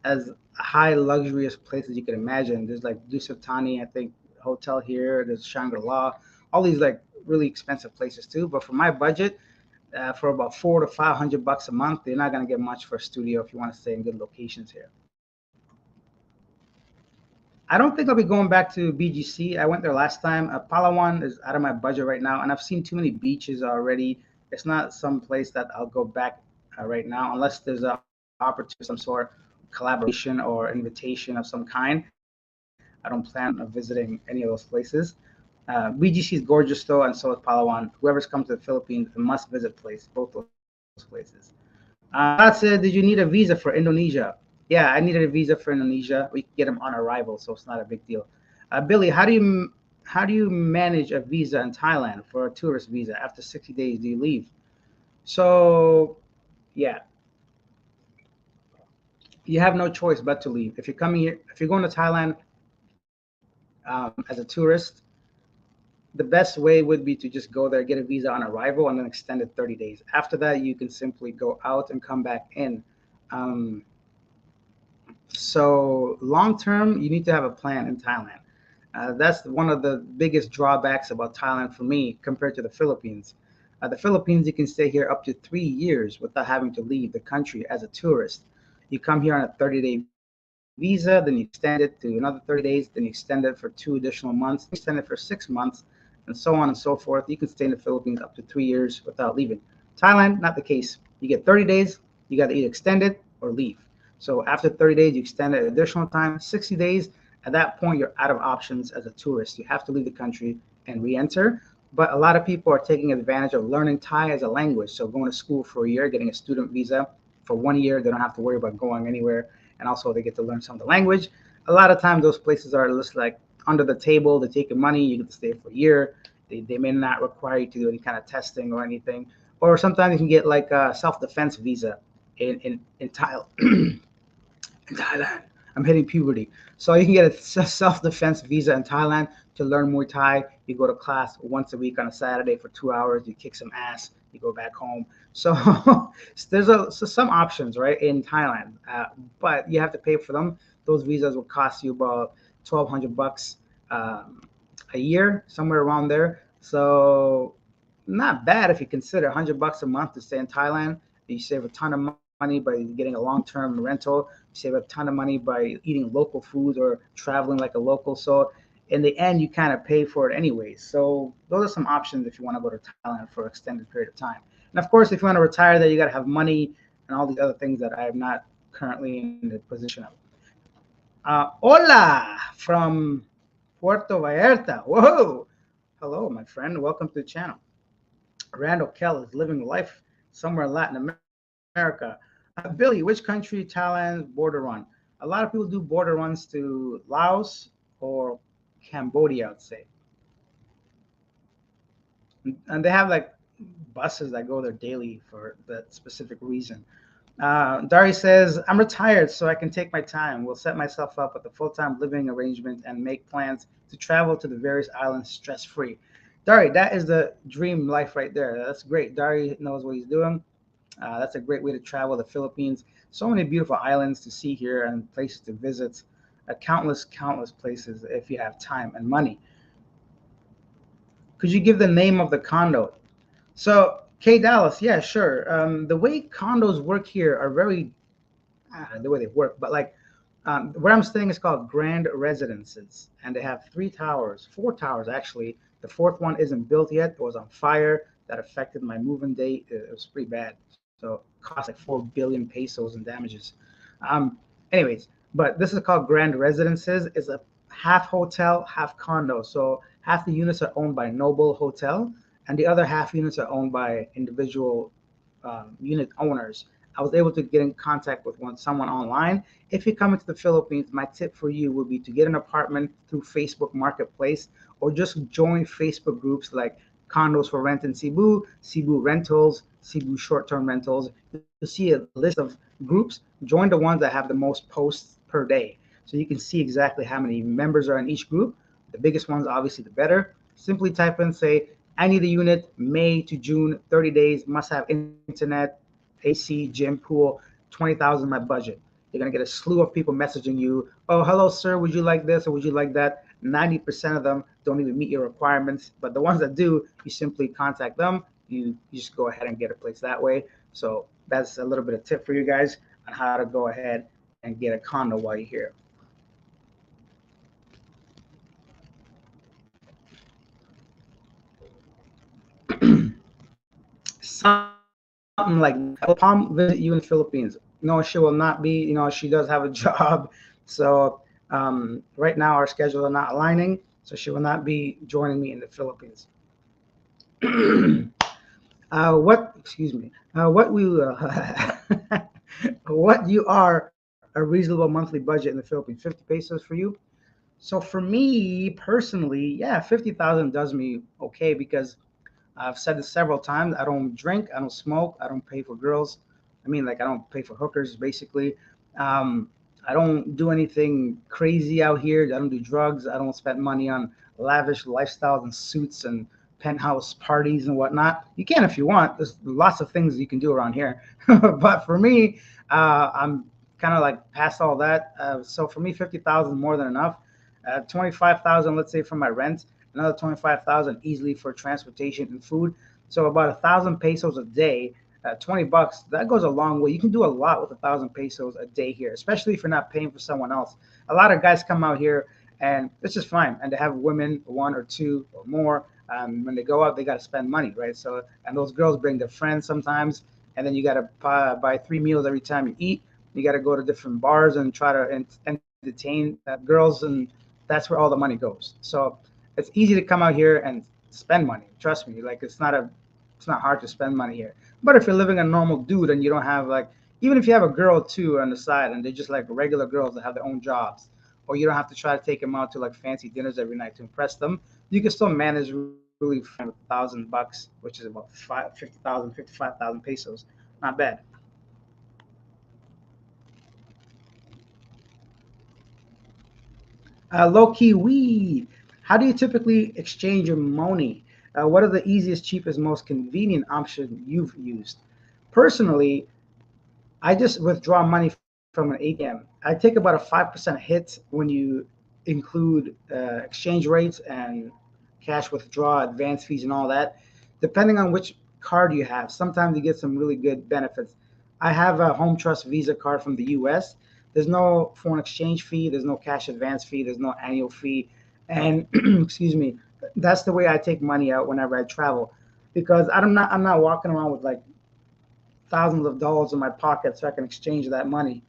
as high luxurious place as you can imagine. There's like Dusatani, I think, hotel here. There's Shangri-La, all these like really expensive places too. But for my budget, for about 400 to 500 bucks a month, you're not gonna get much for a studio if you want to stay in good locations here. I don't think I'll be going back to BGC. I went there last time. Palawan is out of my budget right now, and I've seen too many beaches already. It's not some place that I'll go back right now unless there's an opportunity for some sort of collaboration or invitation of some kind. I don't plan on visiting any of those places. BGC is gorgeous though, and so is Palawan. Whoever's come to the Philippines, a must-visit place. Both those places. Todd said, "Did you need a visa for Indonesia?" Yeah, I needed a visa for Indonesia. We could get them on arrival, so it's not a big deal. Billy, how do you manage a visa in Thailand for a tourist visa? After 60 days, do you leave? So, yeah, you have no choice but to leave. If you're coming here, if you're going to Thailand as a tourist, the best way would be to just go there, get a visa on arrival, and then extend it 30 days. After that, you can simply go out and come back in. Um, so long term, you need to have a plan in Thailand. That's one of the biggest drawbacks about Thailand for me compared to the Philippines. The Philippines, you can stay here up to 3 years without having to leave the country as a tourist. You come here on a 30-day visa, then you extend it to another 30 days, then you extend it for 2 additional months, then you extend it for 6 months, and so on and so forth. You can stay in the Philippines up to 3 years without leaving. Thailand, not the case. You get 30 days, you got to either extend it or leave. So after 30 days, you extend it additional time, 60 days. At that point, you're out of options as a tourist. You have to leave the country and re-enter. But a lot of people are taking advantage of learning Thai as a language. So going to school for a year, getting a student visa for 1 year, they don't have to worry about going anywhere. And also they get to learn some of the language. A lot of times those places are just like under the table. They take your money. You get to stay for a year. They may not require you to do any kind of testing or anything. Or sometimes you can get like a self-defense visa in Thailand. In Thailand. I'm hitting puberty. So you can get a self-defense visa in Thailand to learn Muay Thai. You go to class once a week on a Saturday for 2 hours. You kick some ass. You go back home. So some options right in Thailand, but you have to pay for them. Those visas will cost you about 1,200 bucks um, a year, somewhere around there. So not bad if you consider 100 bucks a month to stay in Thailand. You save a ton of money by getting a long-term rental. You save a ton of money by eating local foods or traveling like a local. So in the end, you kind of pay for it anyways. So those are some options if you want to go to Thailand for an extended period of time. And of course, if you want to retire there, you got to have money and all these other things that I am not currently in the position of. Hola from Puerto Vallarta. Whoa. Hello, my friend. Welcome to the channel. Randall Kell is living life somewhere in Latin America. Billy, which country Thailand's border run? A lot of people do border runs to Laos or Cambodia, I would say. And they have like buses that go there daily for that specific reason. Dari says, I'm retired, so I can take my time. Will set myself up with a full time living arrangement and make plans to travel to the various islands stress free. Dari, that is the dream life right there. That's great. Dari knows what he's doing. That's a great way to travel the Philippines. So many beautiful islands to see here and places to visit. Countless places if you have time and money. Could you give the name of the condo? So, K Dallas, yeah, sure. The way condos work here are very the way they work, but like where I'm staying is called Grand Residences, and they have 3 towers, 4 towers actually. The fourth one isn't built yet; it was on fire. That affected my move-in date. It was pretty bad, so it cost like 4 billion pesos in damages. Um, anyways, but this is called Grand Residences. It's a half hotel, half condo. So half the units are owned by Noble Hotel, and the other half units are owned by individual unit owners. I was able to get in contact with someone online. If you come into the Philippines, my tip for you would be to get an apartment through Facebook Marketplace or just join Facebook groups like Condos for Rent in Cebu, Cebu Rentals, Cebu Short-Term Rentals. You'll see a list of groups. Join the ones that have the most posts per day. So you can see exactly how many members are in each group. The biggest ones, obviously, the better. Simply type in, say, I need a unit May to June, 30 days, must have internet, AC, gym, pool, 20,000 my budget. You're gonna get a slew of people messaging you. Oh, hello, sir. Would you like this or would you like that? 90% of them don't even meet your requirements, but the ones that do, you simply contact them. You just go ahead and get a place that way. So that's a little bit of tip for you guys on how to go ahead and get a condo while you're here. Something like that. Will Palm visit you in the Philippines? No, she will not be. She does have a job. So right now our schedules are not aligning. So she will not be joining me in the Philippines. Excuse me, what you are a reasonable monthly budget in the Philippines? 50 pesos for you? So for me personally, yeah, 50,000 does me okay because I've said this several times. I don't drink, I don't smoke, I don't pay for girls. I mean, like, I don't pay for hookers, basically. Um, I don't do anything crazy out here. I don't do drugs. I don't spend money on lavish lifestyles and suits and penthouse parties and whatnot. You can if you want. There's lots of things you can do around here. But for me, I'm kind of like past all that. So for me, 50,000 more than enough. 25,000, let's say, for my rent, another 25,000 easily for transportation and food. So about 1,000 pesos a day, $20. That goes a long way. You can do a lot with 1,000 pesos a day here, especially if you're not paying for someone else. A lot of guys come out here and it's just fine, and they have women, one or two or more. When they go out, they got to spend money, right? So, and those girls bring their friends sometimes, and then you got to buy 3 meals every time you eat. You got to go to different bars and try to entertain girls, and that's where all the money goes. So it's easy to come out here and spend money. Trust me, like it's not hard to spend money here. But if you're living a normal dude and you don't have like, even if you have a girl too on the side and they're just like regular girls that have their own jobs, or you don't have to try to take them out to like fancy dinners every night to impress them, you can still manage really fine with $1,000, which is about 50,000, 55,000 pesos. Not bad. Low key weed. How do you typically exchange your money? What are the easiest, cheapest, most convenient option you've used? Personally, I just withdraw money from an ATM. I take about a 5% hit when you include exchange rates and cash withdrawal, advance fees, and all that. Depending on which card you have, sometimes you get some really good benefits. I have a Home Trust Visa card from the US. There's no foreign exchange fee, there's no cash advance fee, there's no annual fee. And excuse me, that's the way I take money out whenever I travel because I'm not walking around with like thousands of dollars in my pocket so I can exchange that money.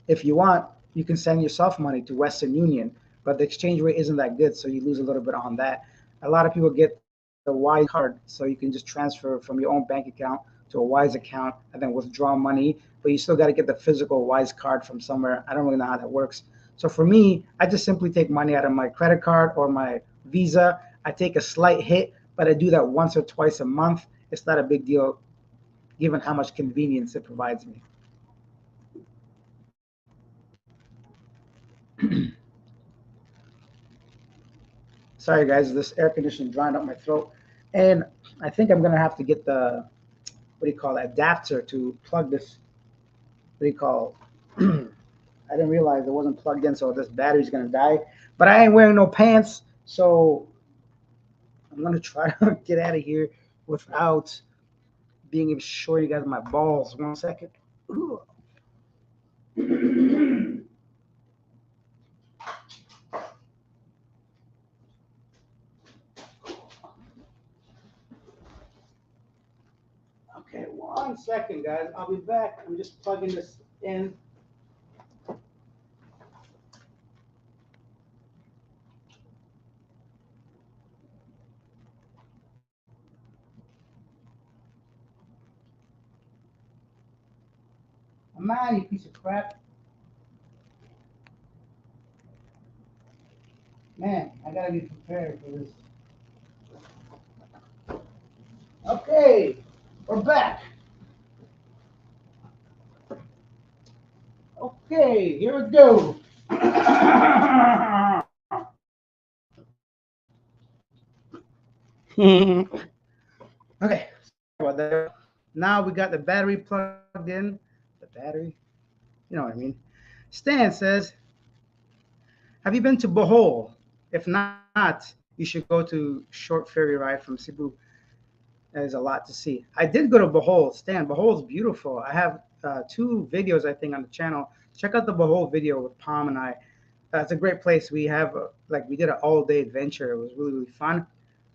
If you want, you can send yourself money to Western Union, but the exchange rate isn't that good, so you lose a little bit on that. A lot of people get the Wise card, so you can just transfer from your own bank account to a Wise account and then withdraw money, but you still got to get the physical Wise card from somewhere. I don't really know how that works. So for me, I just simply take money out of my credit card or my Visa. I take a slight hit, but I do that once or twice a month. It's not a big deal given how much convenience it provides me. Sorry, guys, this air conditioning drying up my throat. And I think I'm going to have to get the, what do you call it, adapter to plug this, what do you call I didn't realize it wasn't plugged in, so this battery's going to die. But I ain't wearing no pants, so I'm going to try to get out of here without being able to show you guys my balls. 1 second. Ooh. Okay, 1 second, guys. I'll be back. I'm just plugging this in. Man, you piece of crap. Man, I gotta be prepared for this. Okay, we're back. Okay, here we go. Okay, sorry about that. Now we got the battery plugged in. The battery, you know what I mean. Stan says, have you been to Bohol? If not, you should go to short ferry ride from Cebu. There's a lot to see. I did go to Bohol. Stan, Bohol's beautiful. I have two videos, I think, on the channel. Check out the Bohol video with Palm and I. It's a great place. We have like we did an all-day adventure. It was really really fun.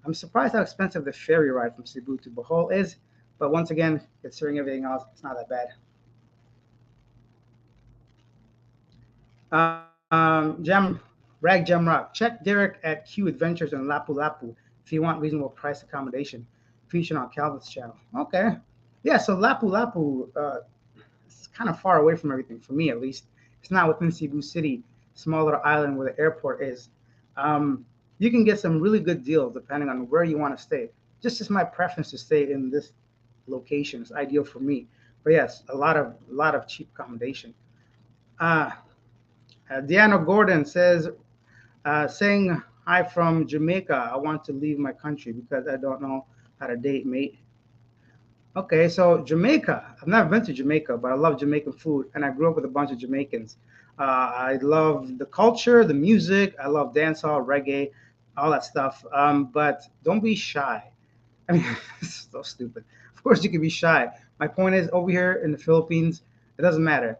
I'm surprised how expensive the ferry ride from Cebu to Bohol is, but once again, considering everything else, it's not that bad. Jam Rock. Check Derek at Q Adventures in Lapu Lapu if you want reasonable price accommodation. Featured on Calvin's channel. Okay. Yeah, so Lapu Lapu, it's kind of far away from everything, for me at least. It's not within Cebu City, small little island where the airport is. You can get some really good deals depending on where you want to stay. Just as my preference to stay in this location is ideal for me. But yes, a lot of cheap accommodation. Uh, Deanna Gordon says, saying hi from Jamaica. I want to leave my country because I don't know how to date, mate. Okay, so Jamaica. I've never been to Jamaica, but I love Jamaican food, and I grew up with a bunch of Jamaicans. I love the culture, the music. I love dancehall, reggae, all that stuff. But don't be shy. I mean, it's so stupid. Of course, you can be shy. My point is, over here in the Philippines, it doesn't matter.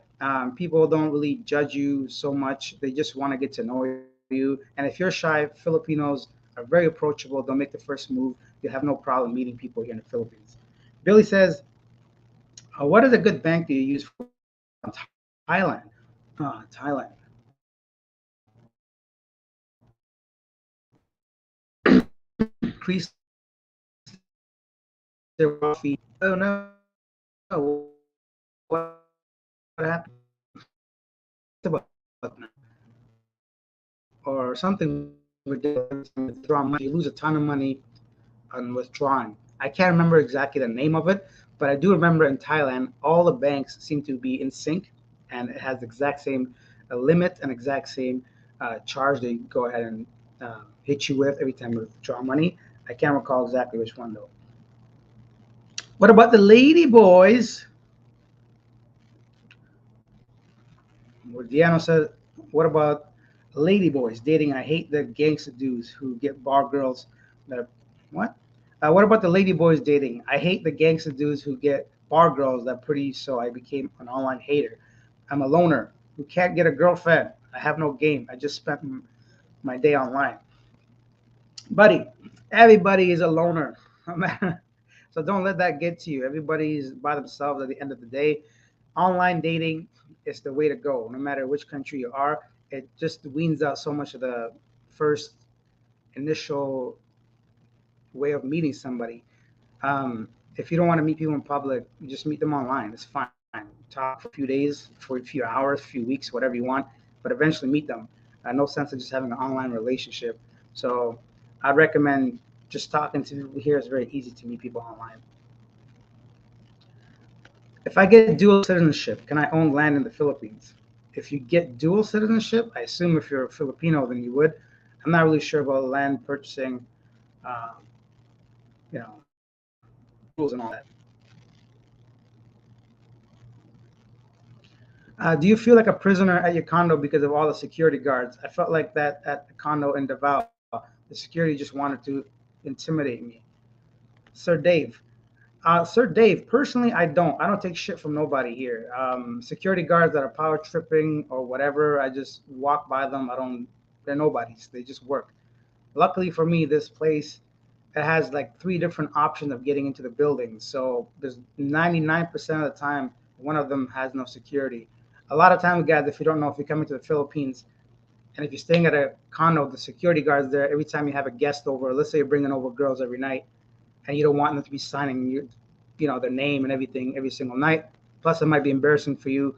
People don't really judge you so much. They just want to get to know you. And if you're shy, Filipinos are very approachable. They'll make the first move. You have no problem meeting people here in the Philippines. Billy says, what is a good bank do you use for withdrawal in Thailand? Thailand. Increase their withdrawal fee. Oh no. What happened? Or something ridiculous every time you withdraw money. You lose a ton of money on withdrawing. I can't remember exactly the name of it, but I do remember in Thailand, all the banks seem to be in sync, and it has the exact same limit and exact same charge they go ahead and hit you with every time you withdraw money. I can't recall exactly which one though. What about the lady boys? Well, Diano says, what about lady boys dating? I hate the gangster dudes who get bar girls that are, what? What about the lady boys dating? I hate the gangster dudes who get bar girls that are pretty, so I became an online hater. I'm a loner who can't get a girlfriend. I have no game. I just spent my day online. Buddy, everybody is a loner. So don't let that get to you. Everybody's by themselves at the end of the day. Online dating is the way to go, no matter which country you are. It just weans out so much of the first initial way of meeting somebody. If you don't want to meet people in public, you just meet them online. It's fine. Talk for a few days, for a few hours, a few weeks, whatever you want, but eventually meet them. No sense of just having an online relationship. So I'd recommend just talking to people here. It's very easy to meet people online. If I get dual citizenship, can I own land in the Philippines? If you get dual citizenship, I assume if you're a Filipino, then you would. I'm not really sure about land purchasing, uh, rules and all that. Do you feel like a prisoner at your condo because of all the security guards? I felt like that at the condo in Davao. The security just wanted to intimidate me. Sir Dave. Sir Dave, personally, I don't. I don't take shit from nobody here. Security guards that are power tripping or whatever, I just walk by them. I don't. They're nobodies. They just work. Luckily for me, this place it has like three different options of getting into the building. So there's 99% of the time one of them has no security. A lot of times, guys, if you don't know, if you're coming to the Philippines and if you're staying at a condo, the security guards there every time you have a guest over. Let's say you're bringing over girls every night and you don't want them to be signing their name and everything every single night. Plus, it might be embarrassing for you.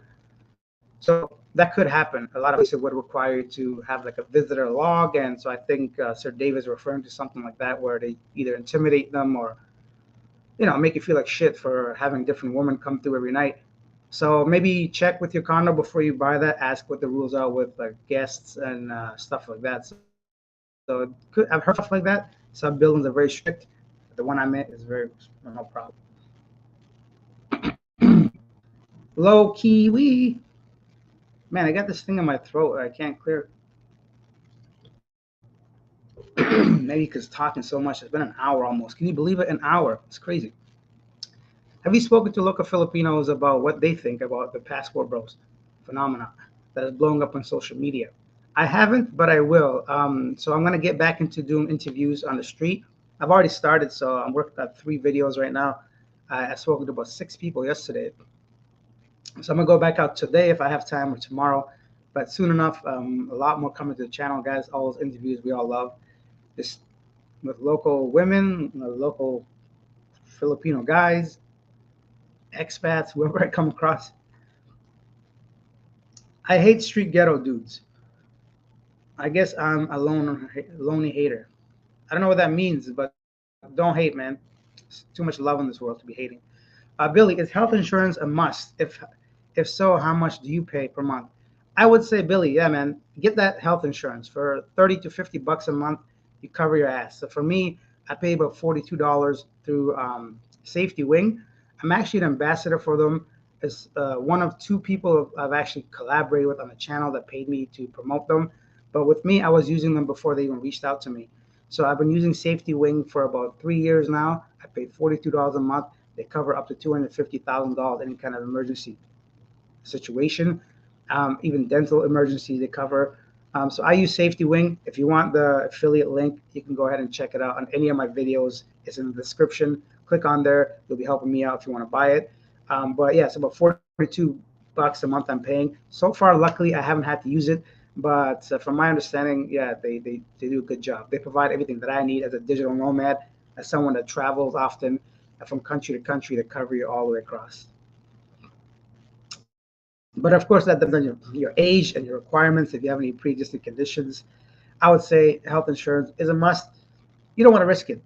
So that could happen. A lot of places would require you to have like a visitor log, and so I think Sir Dave is referring to something like that, where they either intimidate them or make you feel like shit for having different women come through every night. So maybe check with your condo before you buy that. Ask what the rules are with like guests and stuff like that. So I've heard stuff like that. Some buildings are very strict. The one I'm at is very no problem. Low kiwi. Man, I got this thing in my throat. I can't clear. Maybe because talking so much. It's been an hour almost. Can you believe it? An hour. It's crazy. Have you spoken to local Filipinos about what they think about the passport bros phenomena that is blowing up on social media? I haven't, but I will. So I'm gonna get back into doing interviews on the street. I've already started, so I'm working on 3 videos right now. I spoke to about 6 people yesterday, so I'm gonna go back out today if I have time or tomorrow. But soon enough, a lot more coming to the channel, guys. All those interviews we all love, just with local women, local Filipino guys, expats, whoever I come across. I hate street ghetto dudes. I guess I'm a lonely hater. I don't know what that means, but don't hate, man. It's too much love in this world to be hating. Billy, is health insurance a must? If so, how much do you pay per month? I would say, Billy, yeah, man, get that health insurance for 30 to 50 bucks a month. You cover your ass. So for me, I pay about $42 through Safety Wing. I'm actually an ambassador for them. As one of two people I've actually collaborated with on the channel that paid me to promote them. But with me, I was using them before they even reached out to me. So I've been using Safety Wing for about 3 years now. I pay $42 a month. They cover up to $250,000 any kind of emergency situation, even dental emergencies they cover. So I use Safety Wing. If you want the affiliate link, you can go ahead and check it out on any of my videos. It's in the description. Click on there. You'll be helping me out if you want to buy it. But yeah, it's about $42 a month I'm paying. So far, luckily, I haven't had to use it. But from my understanding, yeah, they do a good job. They provide everything that I need as a digital nomad, as someone that travels often from country to country to cover you all the way across. But of course, that depends on your age and your requirements. If you have any pre-existing conditions, I would say health insurance is a must. You don't want to risk it.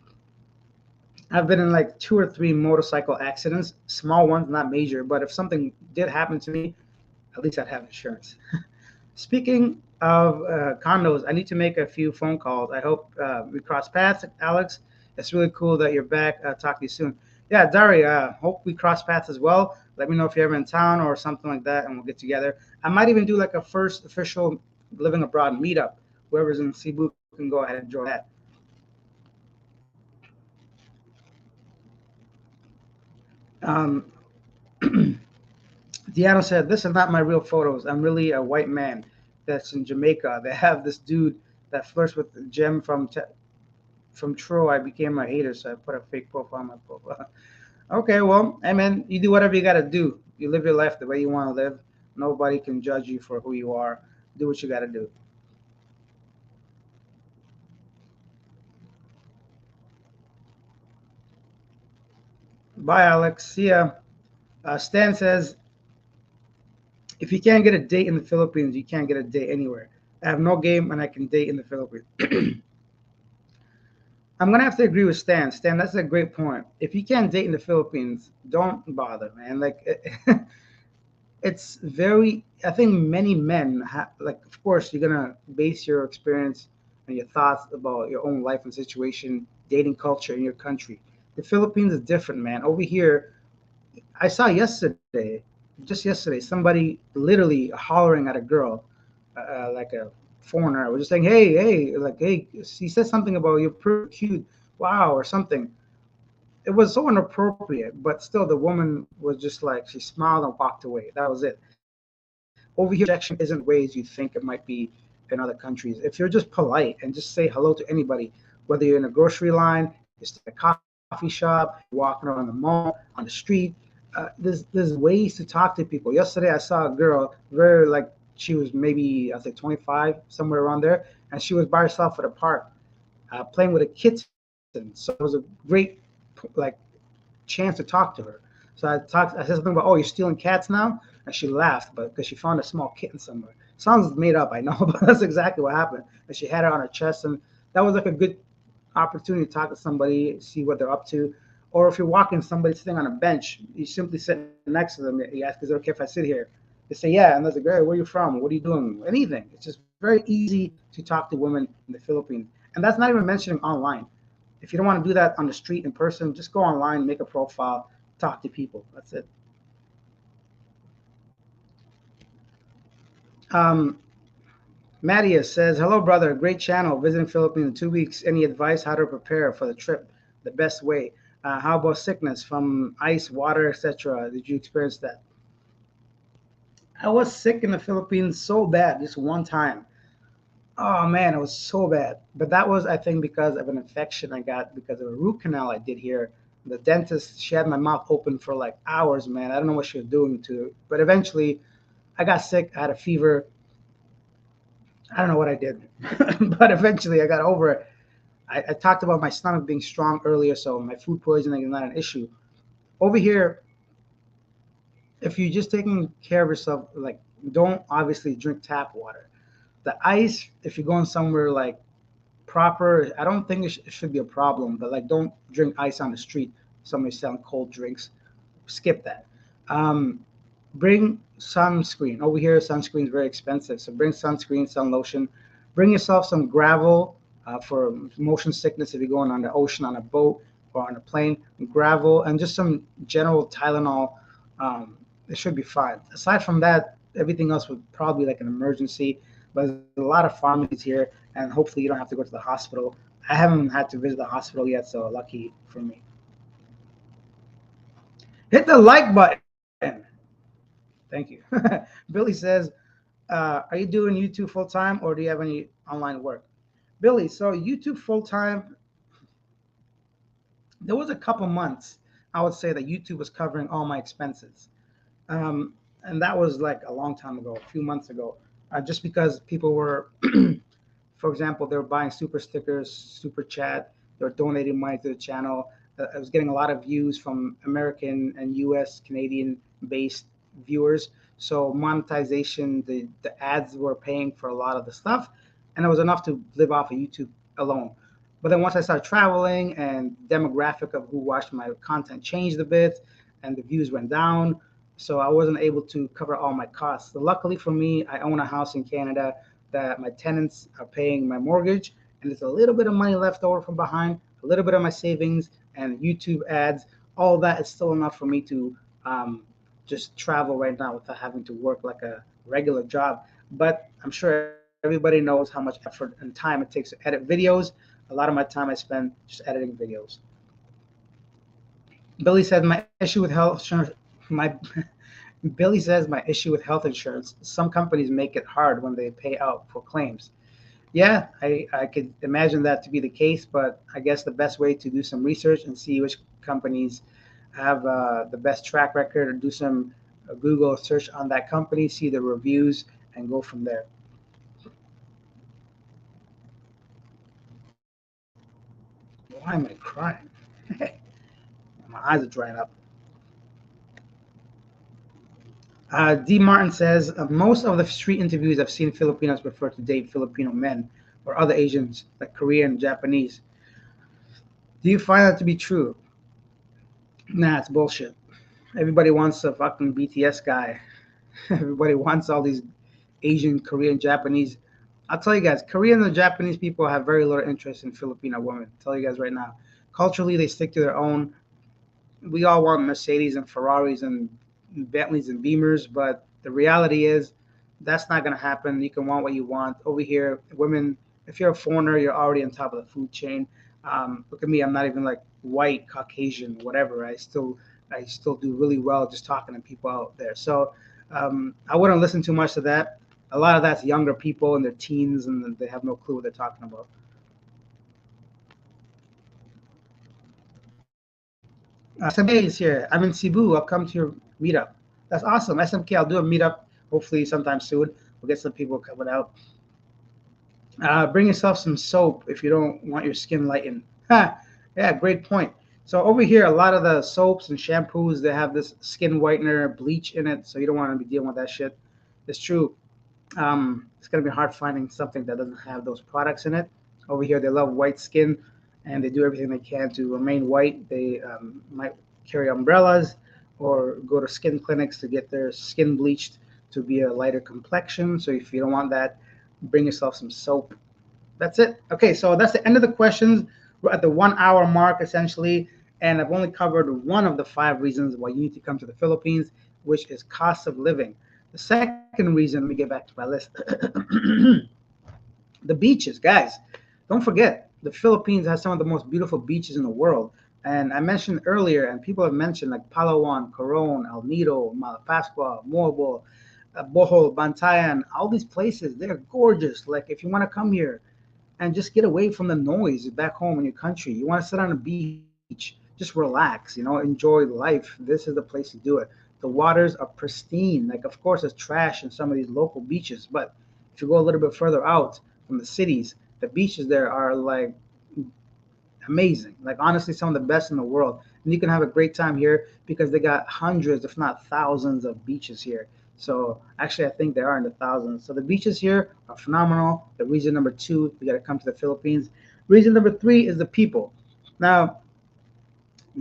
I've been in like two or three motorcycle accidents, small ones, not major. But if something did happen to me, at least I'd have insurance. Speaking of condos, I need to make a few phone calls. I hope we cross paths, Alex. It's really cool that you're back. Talk to you soon. Yeah, Dari, hope we cross paths as well. Let me know if you're ever in town or something like that, and we'll get together. I might even do like a first official living abroad meetup. Whoever's in Cebu can go ahead and join that. Um, Deanna said, "This is not my real photos. I'm really a white man that's in Jamaica. They have this dude that flirts with Jem from Troy. I became a hater, so I put a fake profile on my profile." Okay, well, I mean, you do whatever you got to do. You live your life the way you want to live. Nobody can judge you for who you are. Do what you got to do. Bye, Alex. See ya. Stan says, if you can't get a date in the Philippines, you can't get a date anywhere. I have no game and I can date in the Philippines. I'm gonna have to agree with Stan. Stan, that's a great point. If you can't date in the Philippines, don't bother, man. Like, it's very. I think many men like. Of course, you're gonna base your experience and your thoughts about your own life and situation, dating culture in your country. The Philippines is different, man. Over here, I saw yesterday, just yesterday, somebody literally hollering at a girl, like a foreigner. I was just saying, hey, hey, like, hey, he said something about you're pretty cute, wow, or something. It was so inappropriate, but still, the woman was just like, she smiled and walked away. That was it. Over here, rejection isn't ways you think it might be in other countries. If you're just polite and just say hello to anybody, whether you're in a grocery line, you're at a coffee shop, you're walking around the mall, on the street, there's ways to talk to people. Yesterday, I saw a girl, very like she was maybe I think 25, somewhere around there, and she was by herself at a park, playing with a kitten. So it was a great like chance to talk to her. So I said something about, oh, you're stealing cats now? And she laughed, but because she found a small kitten somewhere. Sounds made up, I know, but that's exactly what happened. And she had it on her chest, and that was like a good opportunity to talk to somebody, see what they're up to. Or if you're walking, somebody's sitting on a bench, you simply sit next to them. You ask, is it okay if I sit here? They say, yeah. And there's a girl, where are you from? What are you doing? Anything. It's just very easy to talk to women in the Philippines. And that's not even mentioning online. If you don't want to do that on the street in person, just go online, make a profile, talk to people. That's it. Um, Mattia says, hello, brother. Great channel. Visiting Philippines in 2 weeks. Any advice how to prepare for the trip the best way? How about sickness from ice, water, etc.? Did you experience that? I was sick in the Philippines so bad just one time. Oh man, it was so bad. But that was, I think, because of an infection I got because of a root canal I did here. The dentist, she had my mouth open for like hours, man. I don't know what she was doing to it. But eventually, I got sick. I had a fever. I don't know what I did. But eventually, I got over it. I talked about my stomach being strong earlier, so my food poisoning is not an issue. Over here, if you're just taking care of yourself, like, don't obviously drink tap water. The ice, if you're going somewhere like proper. I don't think it should be a problem, but like don't drink ice on the street. Somebody selling cold drinks. Skip that. Um, bring sunscreen. Over here, sunscreen is very expensive, so bring sunscreen, sun lotion. Bring yourself some gravel for motion sickness if you're going on the ocean on a boat. or on a plane, gravel, and just some general Tylenol. It should be fine. Aside from that, everything else would probably be like an emergency. But there's a lot of pharmacies here, and hopefully you don't have to go to the hospital. I haven't had to visit the hospital yet, so lucky for me. Hit the like button. Thank you. Billy says, are you doing YouTube full time or do you have any online work? Billy, so YouTube full time, there was a couple months I would say that YouTube was covering all my expenses. And that was like a long time ago, a few months ago, just because people were, for example, they were buying super stickers, super chat, they were donating money to the channel. I was getting a lot of views from American and US, Canadian based viewers. So monetization, the ads were paying for a lot of the stuff, and it was enough to live off of YouTube alone. But then once I started traveling and demographic of who watched my content changed a bit, and the views went down, so I wasn't able to cover all my costs. So luckily for me, I own a house in Canada that my tenants are paying my mortgage, and there's a little bit of money left over from behind, a little bit of my savings and YouTube ads. All that is still enough for me to just travel right now without having to work like a regular job. But I'm sure everybody knows how much effort and time it takes to edit videos. A lot of my time I spend just editing videos. Billy says my issue with health insurance. My Billy says my issue with health insurance. Some companies make it hard when they pay out for claims. Yeah, I could imagine that to be the case, but I guess the best way to do some research and see which companies have the best track record, or do some Google search on that company, see the reviews, and go from there. Why am I crying? My eyes are drying up. D. Martin says most of the street interviews I've seen Filipinos prefer to date Filipino men or other Asians like Korean, Japanese. Do you find that to be true? Nah, it's bullshit. Everybody wants a fucking BTS guy. Everybody wants all these Asian, Korean, Japanese. I'll tell you guys, Korean and Japanese people have very little interest in Filipino women. I'll tell you guys right now. Culturally, they stick to their own. We all want Mercedes and Ferraris and Bentleys and Beamers, but the reality is that's not going to happen. You can want what you want. Over here, women, if you're a foreigner, you're already on top of the food chain. Look at me, I'm not even like white, Caucasian, whatever. I still do really well just talking to people out there. So I wouldn't listen too much to that. A lot of that's younger people in their teens and they have no clue what they're talking about. SMK is here. I'm in Cebu. I'll come to your meetup. That's awesome. SMK, I'll do a meetup hopefully sometime soon. We'll get some people coming out. Bring yourself some soap if you don't want your skin lightened. Ha! Yeah, great point. So over here, a lot of the soaps and shampoos they have this skin whitener bleach in it, so you don't want to be dealing with that shit. It's true. It's gonna be hard finding something that doesn't have those products in it. Over here, they love white skin, and they do everything they can to remain white. They might carry umbrellas or go to skin clinics to get their skin bleached to be a lighter complexion. So if you don't want that, bring yourself some soap. That's it. Okay, so that's the end of the questions. We're at the 1 hour mark essentially, and I've only covered one of the five reasons why you need to come to the Philippines, which is cost of living. The second reason, let me get back to my list. The beaches, guys. Don't forget, the Philippines has some of the most beautiful beaches in the world. And I mentioned earlier, and people have mentioned like Palawan, Coron, El Nido, Malapascua, Moabo, Bohol, Bantayan, all these places, they're gorgeous. Like if you want to come here and just get away from the noise back home in your country, you want to sit on a beach, just relax, enjoy life. This is the place to do it. The waters are pristine. Like, of course, there's trash in some of these local beaches, but if you go a little bit further out from the cities, the beaches there are like amazing. Like honestly, some of the best in the world. And you can have a great time here because they got hundreds, if not thousands, of beaches here. So actually, I think they are in the thousands. So the beaches here are phenomenal. The reason number two, you got to come to the Philippines. Reason number three is the people. Now,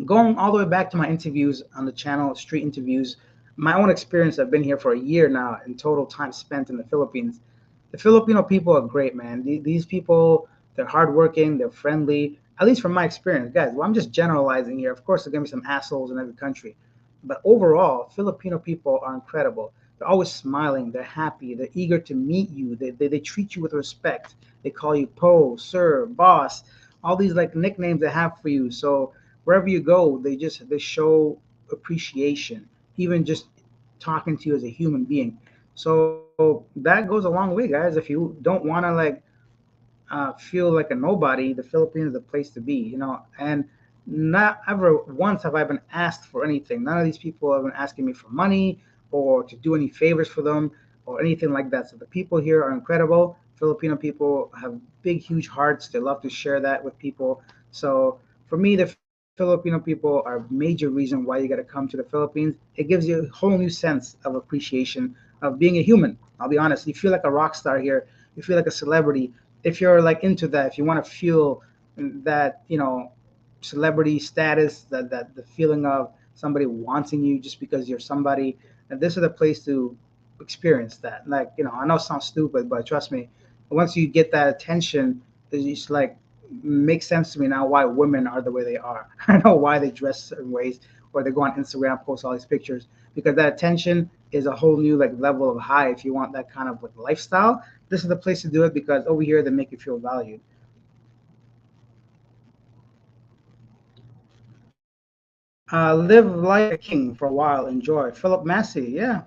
going all the way back to my interviews on the channel, street interviews, my own experience, I've been here for a year now in total time spent in the Philippines. The Filipino people are great, man. These people, they're hardworking, they're friendly, At least from my experience, guys. Well, I'm just generalizing here. Of course, there's gonna be some assholes in every country, but overall, Filipino people are incredible. They're always smiling. They're happy. They're eager to meet you. They treat you with respect. They call you po, sir, boss, all these like nicknames they have for you. So wherever you go, they show appreciation, even just talking to you as a human being. So that goes a long way, guys. If you don't want to like feel like a nobody, the Philippines is the place to be, you know. And not ever once have I been asked for anything. None of these people have been asking me for money or to do any favors for them or anything like that. So the people here are incredible. Filipino people have big, huge hearts. They love to share that with people. So for me, the Filipino people are a major reason why you got to come to the Philippines. It gives you a whole new sense of appreciation of being a human. I'll be honest. You feel like a rock star here. You feel like a celebrity if you're like into that, if you want to feel that, you know, celebrity status, that the feeling of somebody wanting you just because you're somebody, and this is the place to experience that. Like, you know, I know it sounds stupid, but trust me, once you get that attention, it's just like makes sense to me now why women are the way they are. I know why they dress certain ways or they go on Instagram, post all these pictures because that attention is a whole new like level of high. If you want that kind of like lifestyle, this is the place to do it because over here they make you feel valued. Live like a king for a while. Enjoy. Philip Massey. Yeah.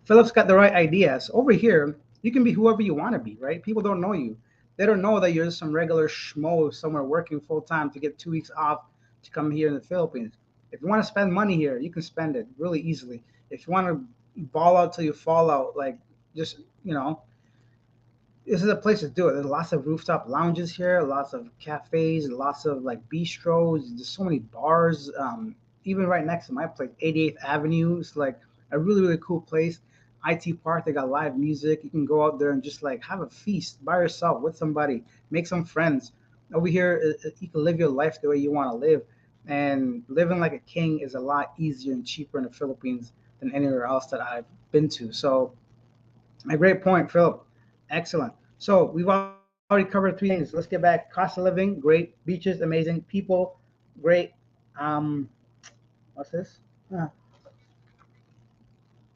Philip's got the right ideas. Over here, you can be whoever you want to be, right? People don't know you. They don't know that you're just some regular schmo somewhere working full time to get 2 weeks off to come here in the Philippines. If you want to spend money here, you can spend it really easily. If you want to ball out till you fall out, like just, you know, this is a place to do it. There's lots of rooftop lounges here, lots of cafes, lots of like bistros. There's so many bars. Even right next to my place, 88th Avenue. It's like a really really cool place. IT Park. They got live music. You can go out there and just like have a feast by yourself with somebody, make some friends. Over here, you can live your life the way you want to live, and living like a king is a lot easier and cheaper in the Philippines than anywhere else that I've been to. So a great point, Philip. Excellent. So we've already covered three things. Let's get back. Cost of living, great. Beaches, amazing. People, great. Um, what's this? Uh,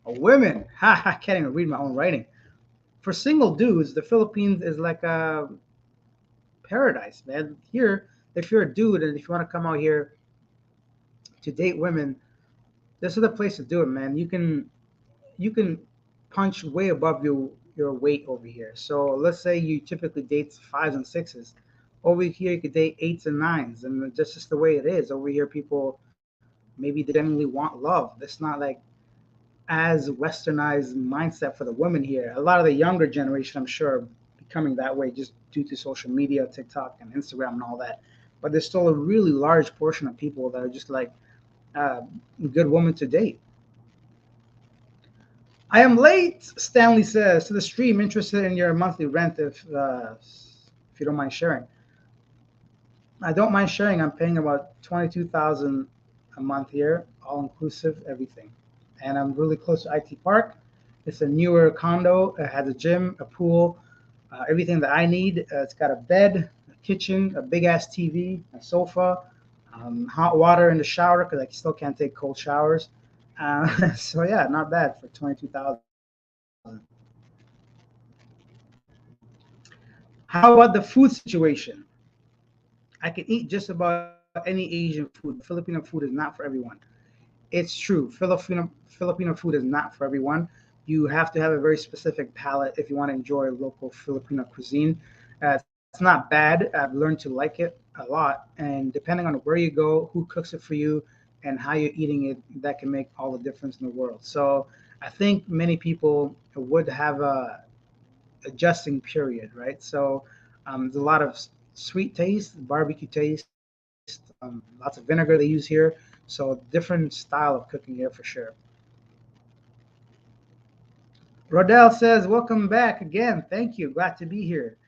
women. Ha! I can't even read my own writing. For single dudes, the Philippines is like a paradise, man. Here, if you're a dude and if you want to come out here to date women, this is the place to do it, man. You can punch way above your weight over here. So let's say you typically date fives and sixes. Over here, you could date eights and nines, and that's just the way it is. Over here, people maybe they genuinely want love. That's not like as westernized mindset for the women here. A lot of the younger generation, I'm sure, are becoming that way just due to social media, TikTok, and Instagram, and all that. But there's still a really large portion of people that are just like uh, good woman to date. I am late, Stanley says to the stream. Interested in your monthly rent if you don't mind sharing. I don't mind sharing. I'm paying about 22,000 a month here, all inclusive, everything. And I'm really close to IT Park. It's a newer condo. It has a gym, a pool, everything that I need. It's got a bed, a kitchen, a big ass TV, a sofa, hot water in the shower because I still can't take cold showers. So yeah, not bad for 22,000. How about the food situation? I can eat just about any Asian food, but Filipino food is not for everyone. It's true. Filipino food is not for everyone. You have to have a very specific palate if you want to enjoy local Filipino cuisine. It's not bad. I've learned to like it a lot, and depending on where you go, who cooks it for you, and how you're eating it, that can make all the difference in the world. So I think many people would have a adjusting period, right? So there's a lot of sweet taste, barbecue taste, lots of vinegar they use here. So different style of cooking here for sure. Rodell says, "Welcome back again. Thank you. Glad to be here."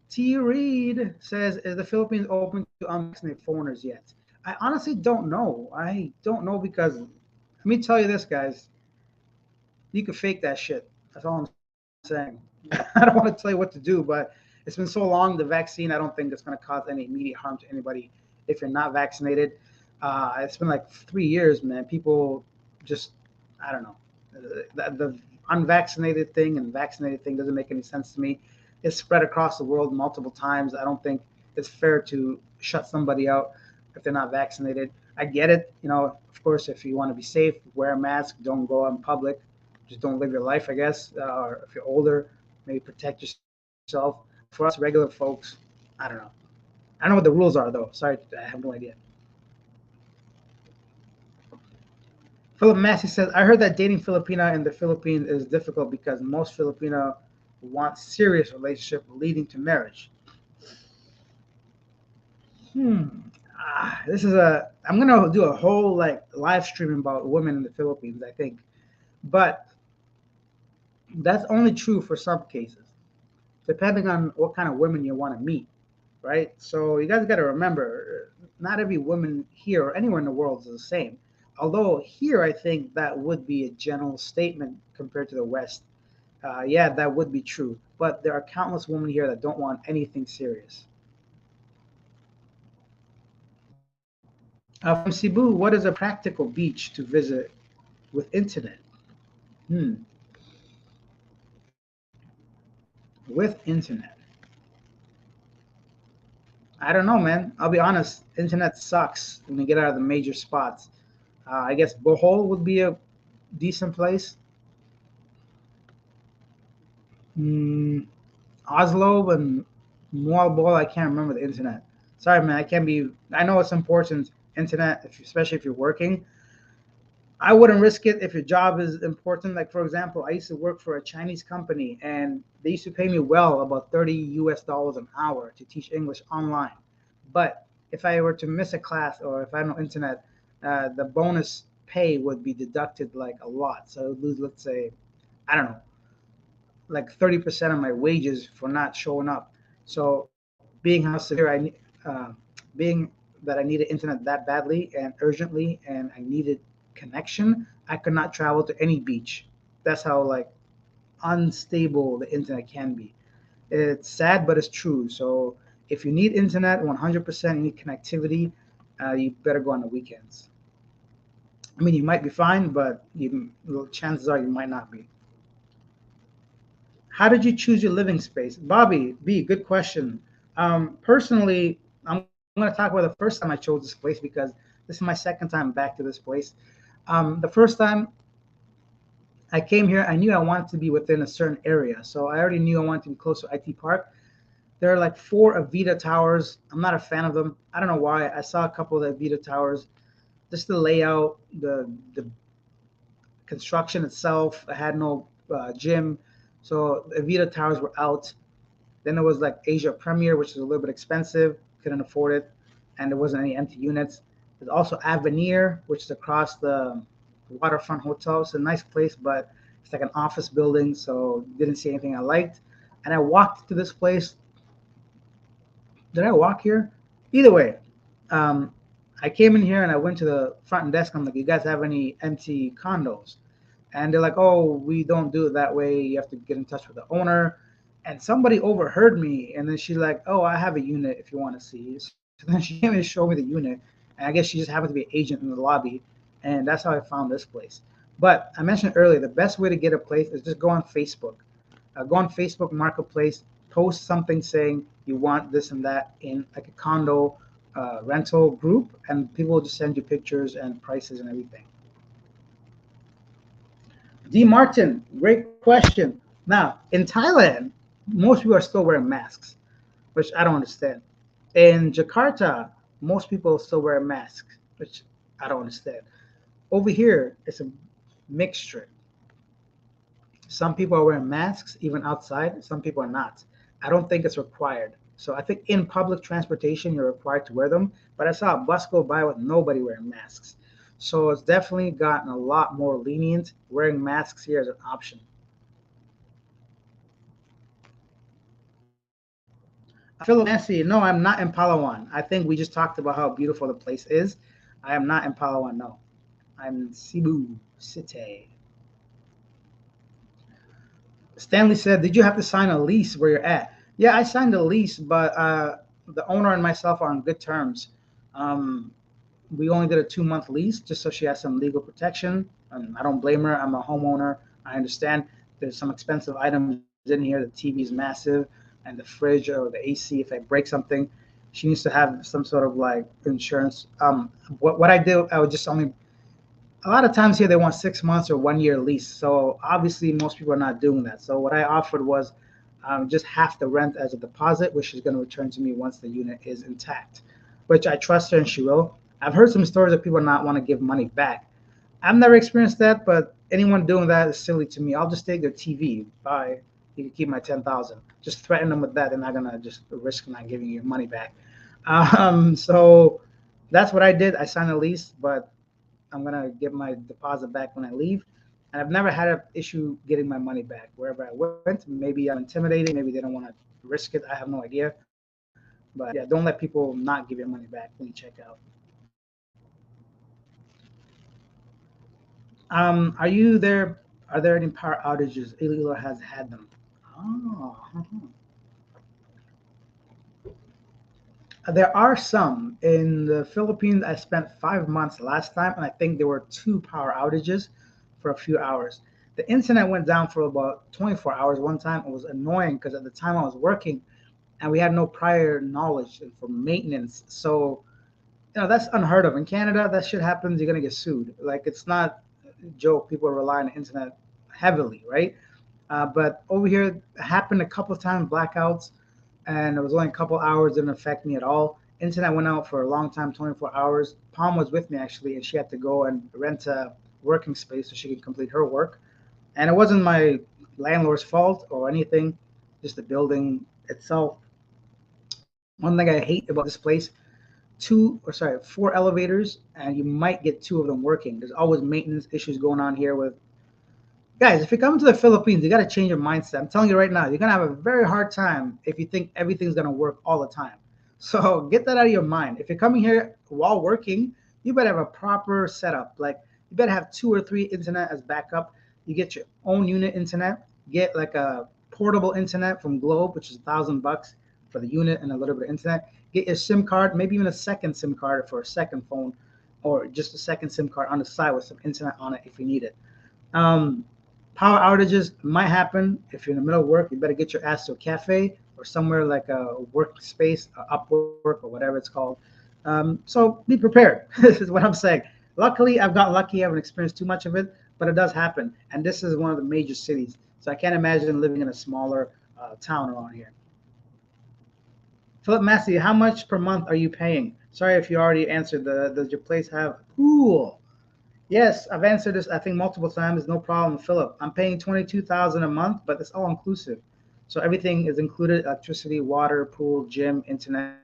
T. Reed says, "Is the Philippines open to unvaccinated foreigners yet?" I honestly don't know. I don't know because let me tell you this, guys. You can fake that shit. That's all I'm saying. saying. I don't want to tell you what to do, but it's been so long. The vaccine, I don't think it's going to cause any immediate harm to anybody if you're not vaccinated. It's been like 3 years, man. People just, I don't know. The unvaccinated thing and vaccinated thing doesn't make any sense to me. It's spread across the world multiple times. I don't think it's fair to shut somebody out if they're not vaccinated. I get it. Of course, if you want to be safe, wear a mask, don't go out in public, just don't live your life, I guess. Or if you're older, maybe protect yourself. But for us regular folks, I don't know. I don't know what the rules are, though. Sorry, I have no idea. Philip Massey says, I heard that dating Filipina in the Philippines is difficult because most Filipino want serious relationship leading to marriage. Hmm. This is I'm gonna do a whole like live stream about women in the Philippines, I think, but that's only true for some cases, depending on what kind of women you want to meet, right? So you guys got to remember, not every woman here or anywhere in the world is the same. Although here, I think that would be a general statement compared to the West. Yeah, that would be true. But there are countless women here that don't want anything serious. From Cebu, what is a practical beach to visit with internet? Hmm. With internet. I don't know, man. I'll be honest. Internet sucks when you get out of the major spots. I guess Bohol would be a decent place. Mm, Oslo and Moalbol, I can't remember the internet. Sorry, man. I can't be. I know it's important, internet, especially if you're working. I wouldn't risk it if your job is important. Like, for example, I used to work for a Chinese company and they used to pay me well, about 30 US dollars an hour to teach English online. But if I were to miss a class or if I have no internet, the bonus pay would be deducted like a lot. So I would lose, let's say, I don't know, like 30% of my wages for not showing up. So being how severe being that I needed internet that badly and urgently, and I needed connection, I could not travel to any beach. That's how like unstable the internet can be. It's sad, but it's true. So if you need internet 100%, you need connectivity, you better go on the weekends. I mean, you might be fine, but chances are you might not be. How did you choose your living space? Bobby, B, good question. Personally, I'm going to talk about the first time I chose this place because this is my second time back to this place. The first time I came here, I knew I wanted to be within a certain area. So I already knew I wanted to be close to IT Park. There are like four Avita towers. I'm not a fan of them. I don't know why. I saw a couple of the Avita towers. Just the layout, the construction itself. I had no gym. So the Avita towers were out. Then there was like Asia Premier, which is a little bit expensive, couldn't afford it, and there wasn't any empty units. There's also Avenir, which is across the waterfront hotel. It's a nice place, but it's like an office building, so didn't see anything I liked. And I walked to this place. Did I walk here? Either way, um, I came in here and I went to the front desk. I'm like, "You guys have any empty condos?" And they're like, "Oh, we don't do it that way. You have to get in touch with the owner." And somebody overheard me, and then she's like, "Oh, I have a unit if you want to see." So then she came and showed me the unit, and I guess she just happened to be an agent in the lobby, and that's how I found this place. But I mentioned earlier, the best way to get a place is just go on Facebook. Go on Facebook Marketplace, post something saying you want this and that in like a condo rental group, and people will just send you pictures and prices and everything. D. Martin, great question. Now, in Thailand, most people are still wearing masks, which I don't understand. In Jakarta, most people still wear masks, which I don't understand. Over here, it's a mixture. Some people are wearing masks even outside, some people are not. I don't think it's required. So I think in public transportation, you're required to wear them. But I saw a bus go by with nobody wearing masks. So it's definitely gotten a lot more lenient. Wearing masks here is an option. Philip Messi, no, I'm not in Palawan. I think we just talked about how beautiful the place is. I am not in Palawan, no. I'm in Cebu City. Stanley said, "Did you have to sign a lease where you're at?" Yeah, I signed a lease, but the owner and myself are on good terms. Um, we only did a 2 month lease just so she has some legal protection. I don't blame her. I'm a homeowner. I understand there's some expensive items in here. The TV is massive, and the fridge or the AC. If I break something, she needs to have some sort of like insurance. What I do, I would just only a lot of times here they want 6 months or 1 year lease. So obviously most people are not doing that. So what I offered was just half the rent as a deposit, which is going to return to me once the unit is intact, which I trust her and she will. I've heard some stories of people not want to give money back. I've never experienced that, but anyone doing that is silly to me. I'll just take their TV. Bye. You can keep my 10,000. Just threaten them with that. They're not gonna just risk not giving you your money back. So that's what I did. I signed a lease, but I'm gonna get my deposit back when I leave. And I've never had an issue getting my money back wherever I went. Maybe I'm intimidating. Maybe they don't want to risk it. I have no idea. But yeah, don't let people not give your money back when you check out. Are you there? Are there any power outages? Iloilo has had them. Oh, there are some in the Philippines. I spent 5 months last time, and I think there were two power outages for a few hours. The internet went down for about 24 hours one time. It was annoying because at the time I was working, and we had no prior knowledge for maintenance. So that's unheard of in Canada. That shit happens, you're gonna get sued. Like it's not a joke. People rely on the internet heavily, right? But over here, it happened a couple of times, blackouts, and it was only a couple hours. Didn't affect me at all. Internet went out for a long time, 24 hours. Palm was with me actually, and she had to go and rent a working space so she could complete her work. And it wasn't my landlord's fault or anything, just the building itself. One thing I hate about this place, four elevators, and you might get two of them working. There's always maintenance issues going on here with guys. If you come to the Philippines, you got to change your mindset. I'm telling you right now, you're gonna have a very hard time if you think everything's gonna work all the time. So get that out of your mind. If you're coming here while working, you better have a proper setup. Like you better have two or three internet as backup. You get your own unit internet. Get like a portable internet from Globe, which is $1,000 for the unit and a little bit of internet. Get your SIM card, maybe even a second SIM card for a second phone, or just a second SIM card on the side with some internet on it if you need it. Um, Power outages might happen if you're in the middle of work. You better get your ass to a cafe or somewhere like a workspace, Upwork, or whatever it's called. So be prepared. This is what I'm saying. Luckily, I've gotten lucky. I haven't experienced too much of it, but it does happen. And this is one of the major cities. So I can't imagine living in a smaller town around here. Philip Massey, how much per month are you paying? Sorry if you already answered. Does your place have a pool? Yes, I've answered this I think multiple times. No problem, Philip. I'm paying 22,000 a month, but it's all inclusive. So everything is included: electricity, water, pool, gym, internet,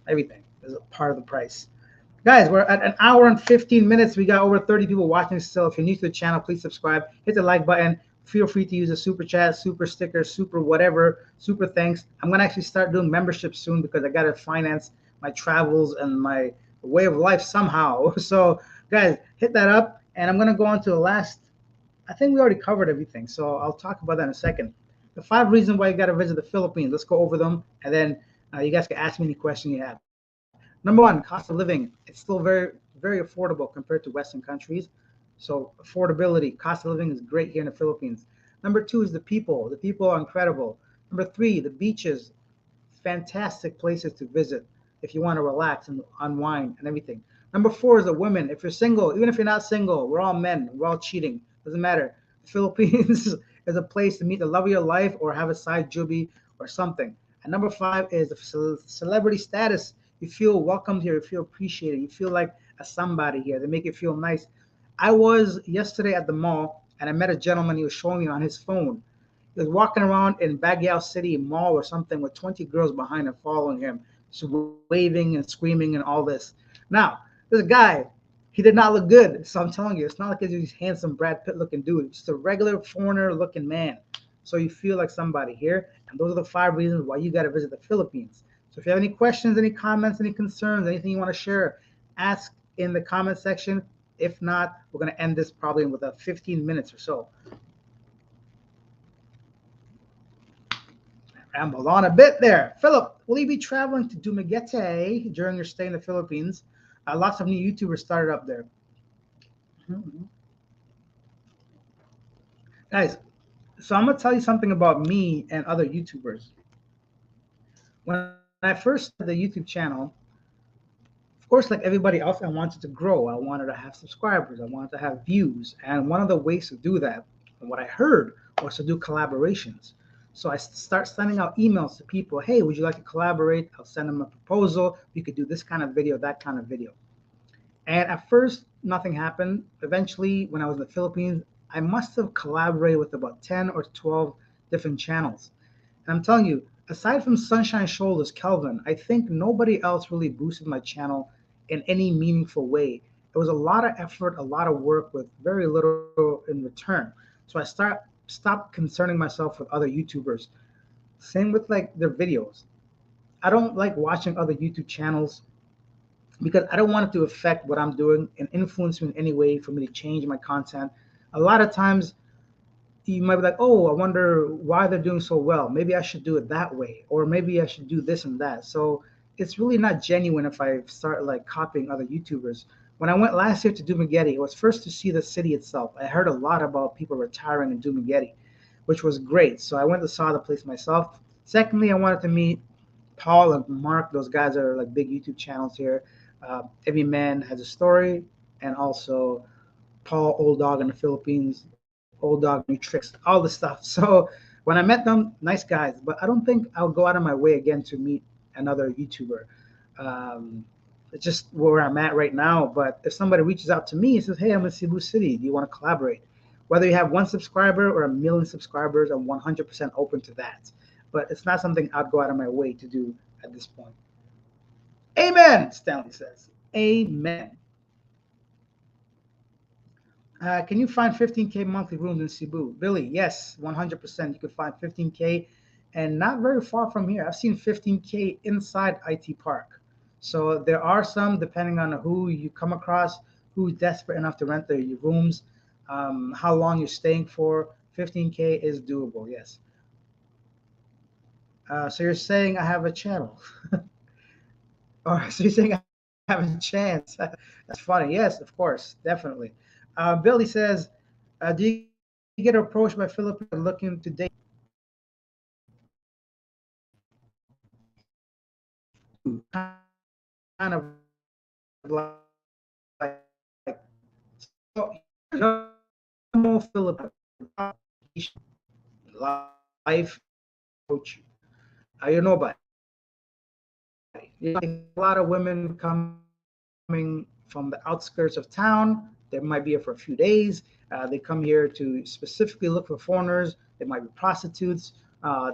everything is a part of the price. Guys, we're at an hour and 15 minutes. We got over 30 people watching still. If you're new to the channel, please subscribe. Hit the like button. Feel free to use a super chat, super sticker, super whatever, super thanks. I'm gonna actually start doing memberships soon because I gotta finance my travels and my way of life somehow. So, guys, hit that up, and I'm gonna go on to the last. I think we already covered everything, so I'll talk about that in a second. The 5 reasons why you gotta visit the Philippines. Let's go over them, and then you guys can ask me any question you have. Number one, cost of living. It's still very affordable compared to Western countries. So affordability, cost of living is great here in the Philippines. Number two is the people. The people are incredible. Number three, the beaches, fantastic places to visit if you want to relax and unwind and everything. Number four is the women. If you're single, even if you're not single, we're all men. We're all cheating. Doesn't matter. The Philippines is a place to meet the love of your life or have a side juby or something. And number five is the celebrity status. You feel welcomed here. You feel appreciated. You feel like a somebody here. They make you feel nice. I was yesterday at the mall and I met a gentleman. He was showing me on his phone. He was walking around in Baguio City Mall or something with 20 girls behind him following him, just waving and screaming and all this. Now, this guy, he did not look good. So I'm telling you, it's not like he's handsome Brad Pitt looking dude. It's just a regular foreigner looking man. So you feel like somebody here. And those are the 5 reasons why you got to visit the Philippines. So if you have any questions, any comments, any concerns, anything you want to share, ask in the comment section. If not, we're going to end this probably with a 15 minutes or so. Rambled on a bit there. Philip, will you be traveling to Dumaguete during your stay in the Philippines? Lots of new YouTubers started up there. Mhm. Guys, so I'm gonna tell you something about me and other YouTubers. When I first started the YouTube channel, of course, like everybody else, I wanted to grow. I wanted to have subscribers. I wanted to have views. And one of the ways to do that, and what I heard, was to do collaborations. So I start sending out emails to people. Hey, would you like to collaborate? I'll send them a proposal. We could do this kind of video, that kind of video. And at first, nothing happened. Eventually, when I was in the Philippines, I must have collaborated with about 10 or 12 different channels. And I'm telling you, aside from Sunshine Shoulders, Kelvin, I think nobody else really boosted my channel in any meaningful way. It was a lot of effort, a lot of work with very little in return. So stopped concerning myself with other YouTubers. Same with like their videos. I don't like watching other YouTube channels because I don't want it to affect what I'm doing and influence me in any way for me to change my content. A lot of times you might be like, oh, I wonder why they're doing so well. Maybe I should do it that way, or maybe I should do this and that. So it's really not genuine if I start like copying other YouTubers. When I went last year to Dumaguete, it was first to see the city itself. I heard a lot about people retiring in Dumaguete, which was great. So I went to saw the place myself. Secondly, I wanted to meet Paul and Mark. Those guys are like big YouTube channels here. Every man has a story, and also Paul Old Dog in the Philippines, Old Dog New Tricks, all the stuff. So when I met them, nice guys, but I don't think I'll go out of my way again to meet another YouTuber. Um, it's just where I'm at right now. But if somebody reaches out to me and says, "Hey, I'm in Cebu City. Do you want to collaborate?" Whether you have one subscriber or a million subscribers, I'm 100% open to that. But it's not something I'd go out of my way to do at this point. Amen, Stanley says. Amen. Can you find 15K monthly rooms in Cebu? Billy, yes, 100%. You can find 15K and not very far from here. I've seen 15K inside IT Park. So there are some, depending on who you come across, who's desperate enough to rent their rooms, how long you're staying for. 15K is doable, yes. So you're saying I have a channel. Or so you're saying I have a chance. That's funny. Yes, of course, definitely. Billy says, do you get approached by Filipinos looking to date? I do kind of like so here's a normal Filipino life approach. You know, but you know, a lot of women coming from the outskirts of town. They might be here for a few days. They come here to specifically look for foreigners. They might be prostitutes.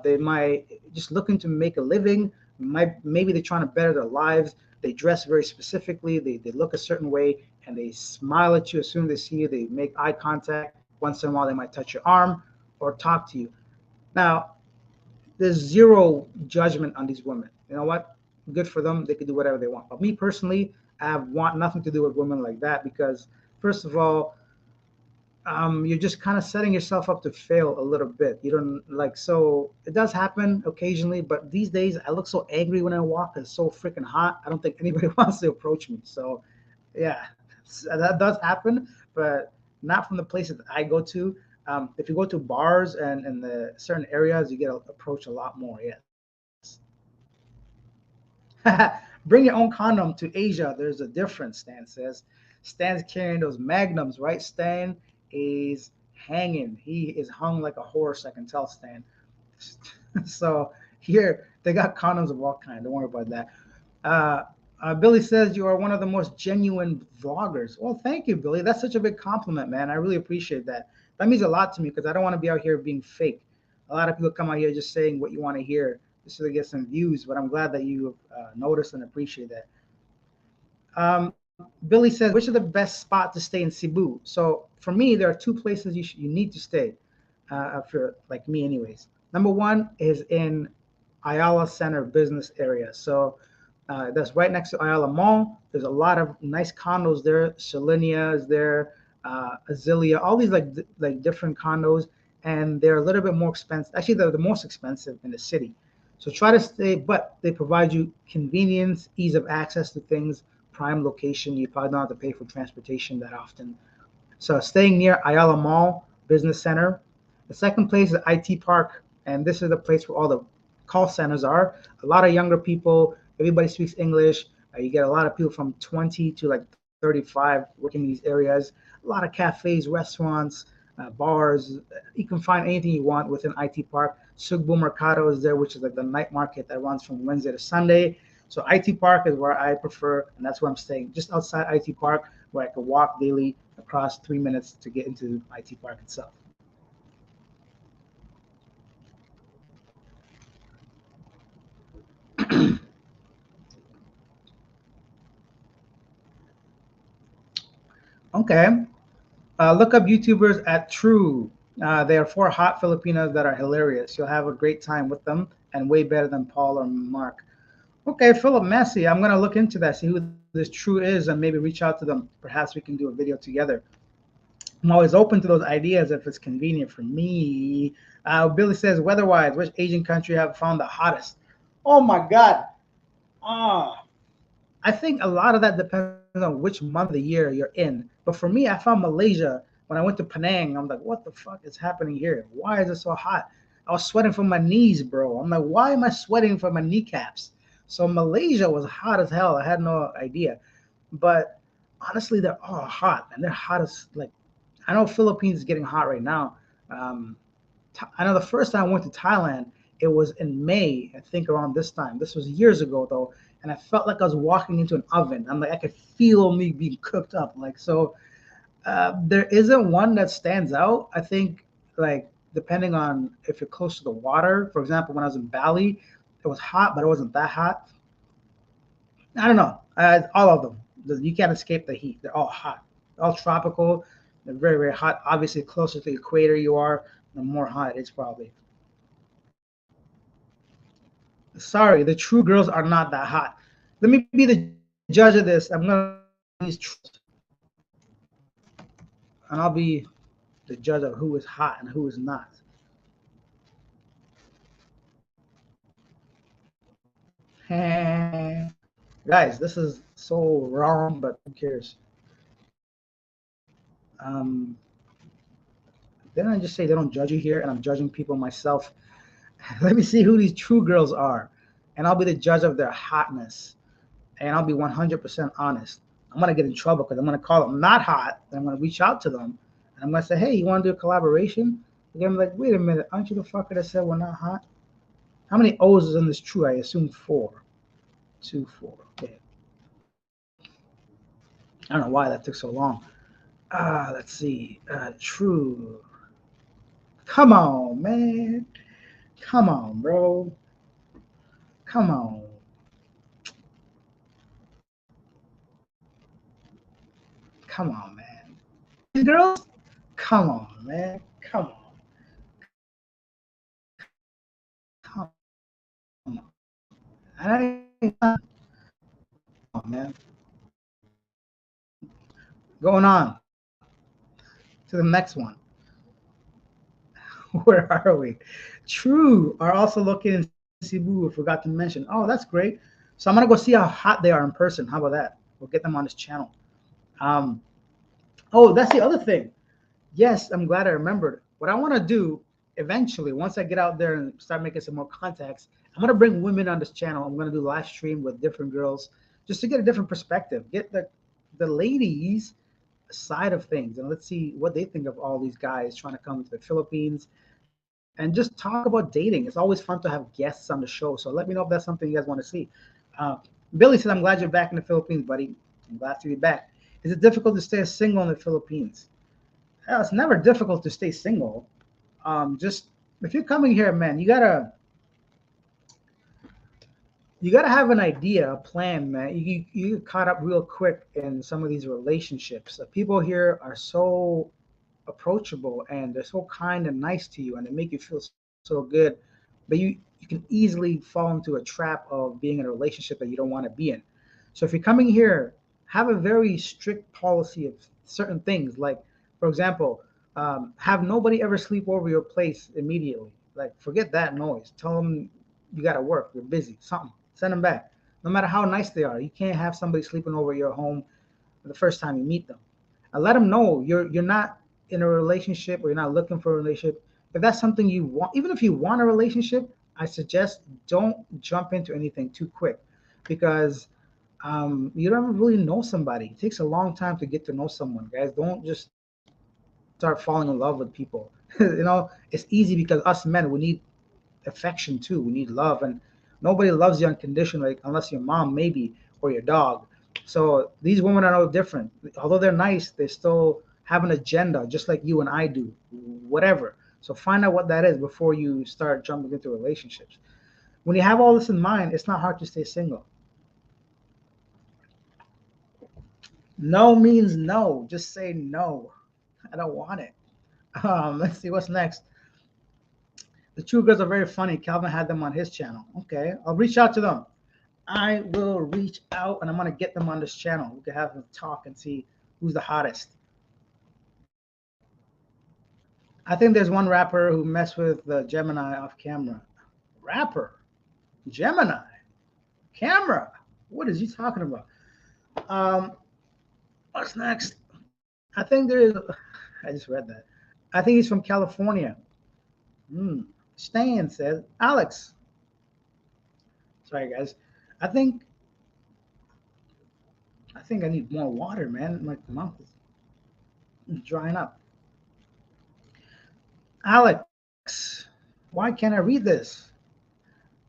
They might just looking to make a living. Maybe they're trying to better their lives. They dress very specifically. They look a certain way and they smile at you as soon as they see you. They make eye contact. Once in a while, they might touch your arm or talk to you. Now, there's zero judgment on these women. You know what? Good for them. They can do whatever they want. But me personally, I want nothing to do with women like that because, first of all, you're just kind of setting yourself up to fail a little bit. You don't like so it does happen occasionally, but these days I look so angry when I walk. It's so freaking hot. I don't think anybody wants to approach me. So, yeah, that does happen, but not from the places that I go to. If you go to bars and in the certain areas, you get approached a lot more. Yes. Bring your own condom to Asia. There's a difference, Stan says. Stan's carrying those magnums, right? Stan is hanging. He is hung like a horse, I can tell, Stan. So here, they got condoms of all kinds. Don't worry about that. Uh, Billy says you are one of the most genuine vloggers. Well, thank you, Billy. That's such a big compliment, man. I really appreciate that. That means a lot to me because I don't want to be out here being fake. A lot of people come out here just saying what you want to hear just to get some views, but I'm glad that you noticed and appreciate that. Billy says, which is the best spot to stay in Cebu? So for me, there are two places you need to stay for like me, anyways. Number one is in Ayala Center business area. So that's right next to Ayala Mall. There's a lot of nice condos there. Selenia is there, Azilia, all these like different condos, and they're a little bit more expensive. Actually, they're the most expensive in the city. So try to stay, but they provide you convenience, ease of access to things, prime location. You probably don't have to pay for transportation that often. So staying near Ayala Mall Business Center. The second place is IT Park, and this is the place where all the call centers are. A lot of younger people. Everybody speaks English. You get a lot of people from 20 to like 35 working in these areas. A lot of cafes, restaurants, bars. You can find anything you want within IT Park. Sugbo Mercado is there, which is like the night market that runs from Wednesday to Sunday. So IT Park is where I prefer, and that's where I'm staying, just outside IT Park, where I can walk daily across 3 minutes to get into IT Park itself. Okay. Look up YouTubers at True. They are four hot Filipinos that are hilarious. You'll have a great time with them and way better than Paul or Mark. Okay, Philip Messi. I'm going to look into that, see who this True is, and maybe reach out to them. Perhaps we can do a video together. I'm always open to those ideas if it's convenient for me. Billy says, weather-wise, which Asian country have found the hottest? Oh my God. Ah, I think a lot of that depends on which month of the year you're in. But for me, I found Malaysia when I went to Penang. I'm like, what the fuck is happening here? Why is it so hot? I was sweating from my knees, bro. I'm like, why am I sweating from my kneecaps? So Malaysia was hot as hell. I had no idea. But honestly, they're all hot, and they're hot as like. I know Philippines is getting hot right now. Um, I know the first time I went to Thailand, it was in May, I think around this time. This was years ago though, and I felt like I was walking into an oven. I'm like, I could feel me being cooked up. Like so, there isn't one that stands out. I think like depending on if you're close to the water. For example, when I was in Bali, it was hot, but it wasn't that hot. I don't know. All of them. You can't escape the heat. They're all hot. They're all tropical. They're very, very hot. Obviously, closer to the equator you are, the more hot it's probably. Sorry, the true girls are not that hot. Let me be the judge of this. I'm gonna and I'll be the judge of who is hot and who is not. Guys, this is so wrong, but who cares? Um, didn't I just say they don't judge you here, and I'm judging people myself? Let me see who these true girls are, and I'll be the judge of their hotness, and I'll be 100% honest. I'm gonna get in trouble because I'm gonna call them not hot, and I'm gonna reach out to them, and I'm gonna say, "Hey, you want to do a collaboration?" They're gonna be like, "Wait a minute, aren't you the fucker that said we're not hot?" How many O's is in this true? I assume four. Two, four. Okay. I don't know why that took so long. Let's see. True. Come on, man. Come on, bro. Come on. Come on, man. These girls? Come on, man. Come on. Come on. I come on, man. Going on to the next one. Where are we? True are also located in Cebu. I forgot to mention. Oh, that's great. So I'm gonna go see how hot they are in person. How about that? We'll get them on this channel. Um, oh, that's the other thing. Yes, I'm glad I remembered. What I want to do eventually, once I get out there and start making some more contacts, I'm gonna bring women on this channel. I'm gonna do live stream with different girls, just to get a different perspective, get the ladies' side of things, and let's see what they think of all these guys trying to come to the Philippines and just talk about dating. It's always fun to have guests on the show. So let me know if that's something you guys want to see. Uh, Billy said, "I'm glad you're back in the Philippines, buddy. I'm glad to be back. Is it difficult to stay single in the Philippines?" It's never difficult to stay single. Just if you're coming here, man, you gotta have an idea, a plan, man. You get caught up real quick in some of these relationships. People here are so approachable and they're so kind and nice to you, and they make you feel so good. But you can easily fall into a trap of being in a relationship that you don't want to be in. So if you're coming here, have a very strict policy of certain things. Like, for example, have nobody ever sleep over your place immediately. Like, forget that noise. Tell them you got to work, you're busy, something. Send them back. No matter how nice they are, you can't have somebody sleeping over your home the first time you meet them. And let them know you're not in a relationship or you're not looking for a relationship. If that's something you want, even if you want a relationship, I suggest don't jump into anything too quick because you don't really know somebody. It takes a long time to get to know someone, guys. Don't just start falling in love with people. It's easy because us men, we need affection too. We need love, and nobody loves you unconditionally unless your mom maybe or your dog. So these women are no different. Although they're nice, they still have an agenda, just like you and I do. Whatever. So find out what that is before you start jumping into relationships. When you have all this in mind, it's not hard to stay single. No means no. Just say no. I don't want it. Let's see what's next. The True Girls are very funny. Calvin had them on his channel. Okay, I'll reach out to them. I will reach out and I'm gonna get them on this channel. We can have them talk and see who's the hottest. I think there's one rapper who messed with the Gemini off camera. Rapper, Gemini, camera. What is he talking about? Um, what's next? I think there is. I just read that. I think he's from California. Hmm. Stan says, Alex. Sorry, guys. I think I think I need more water, man. My mouth is drying up. Alex, why can't I read this?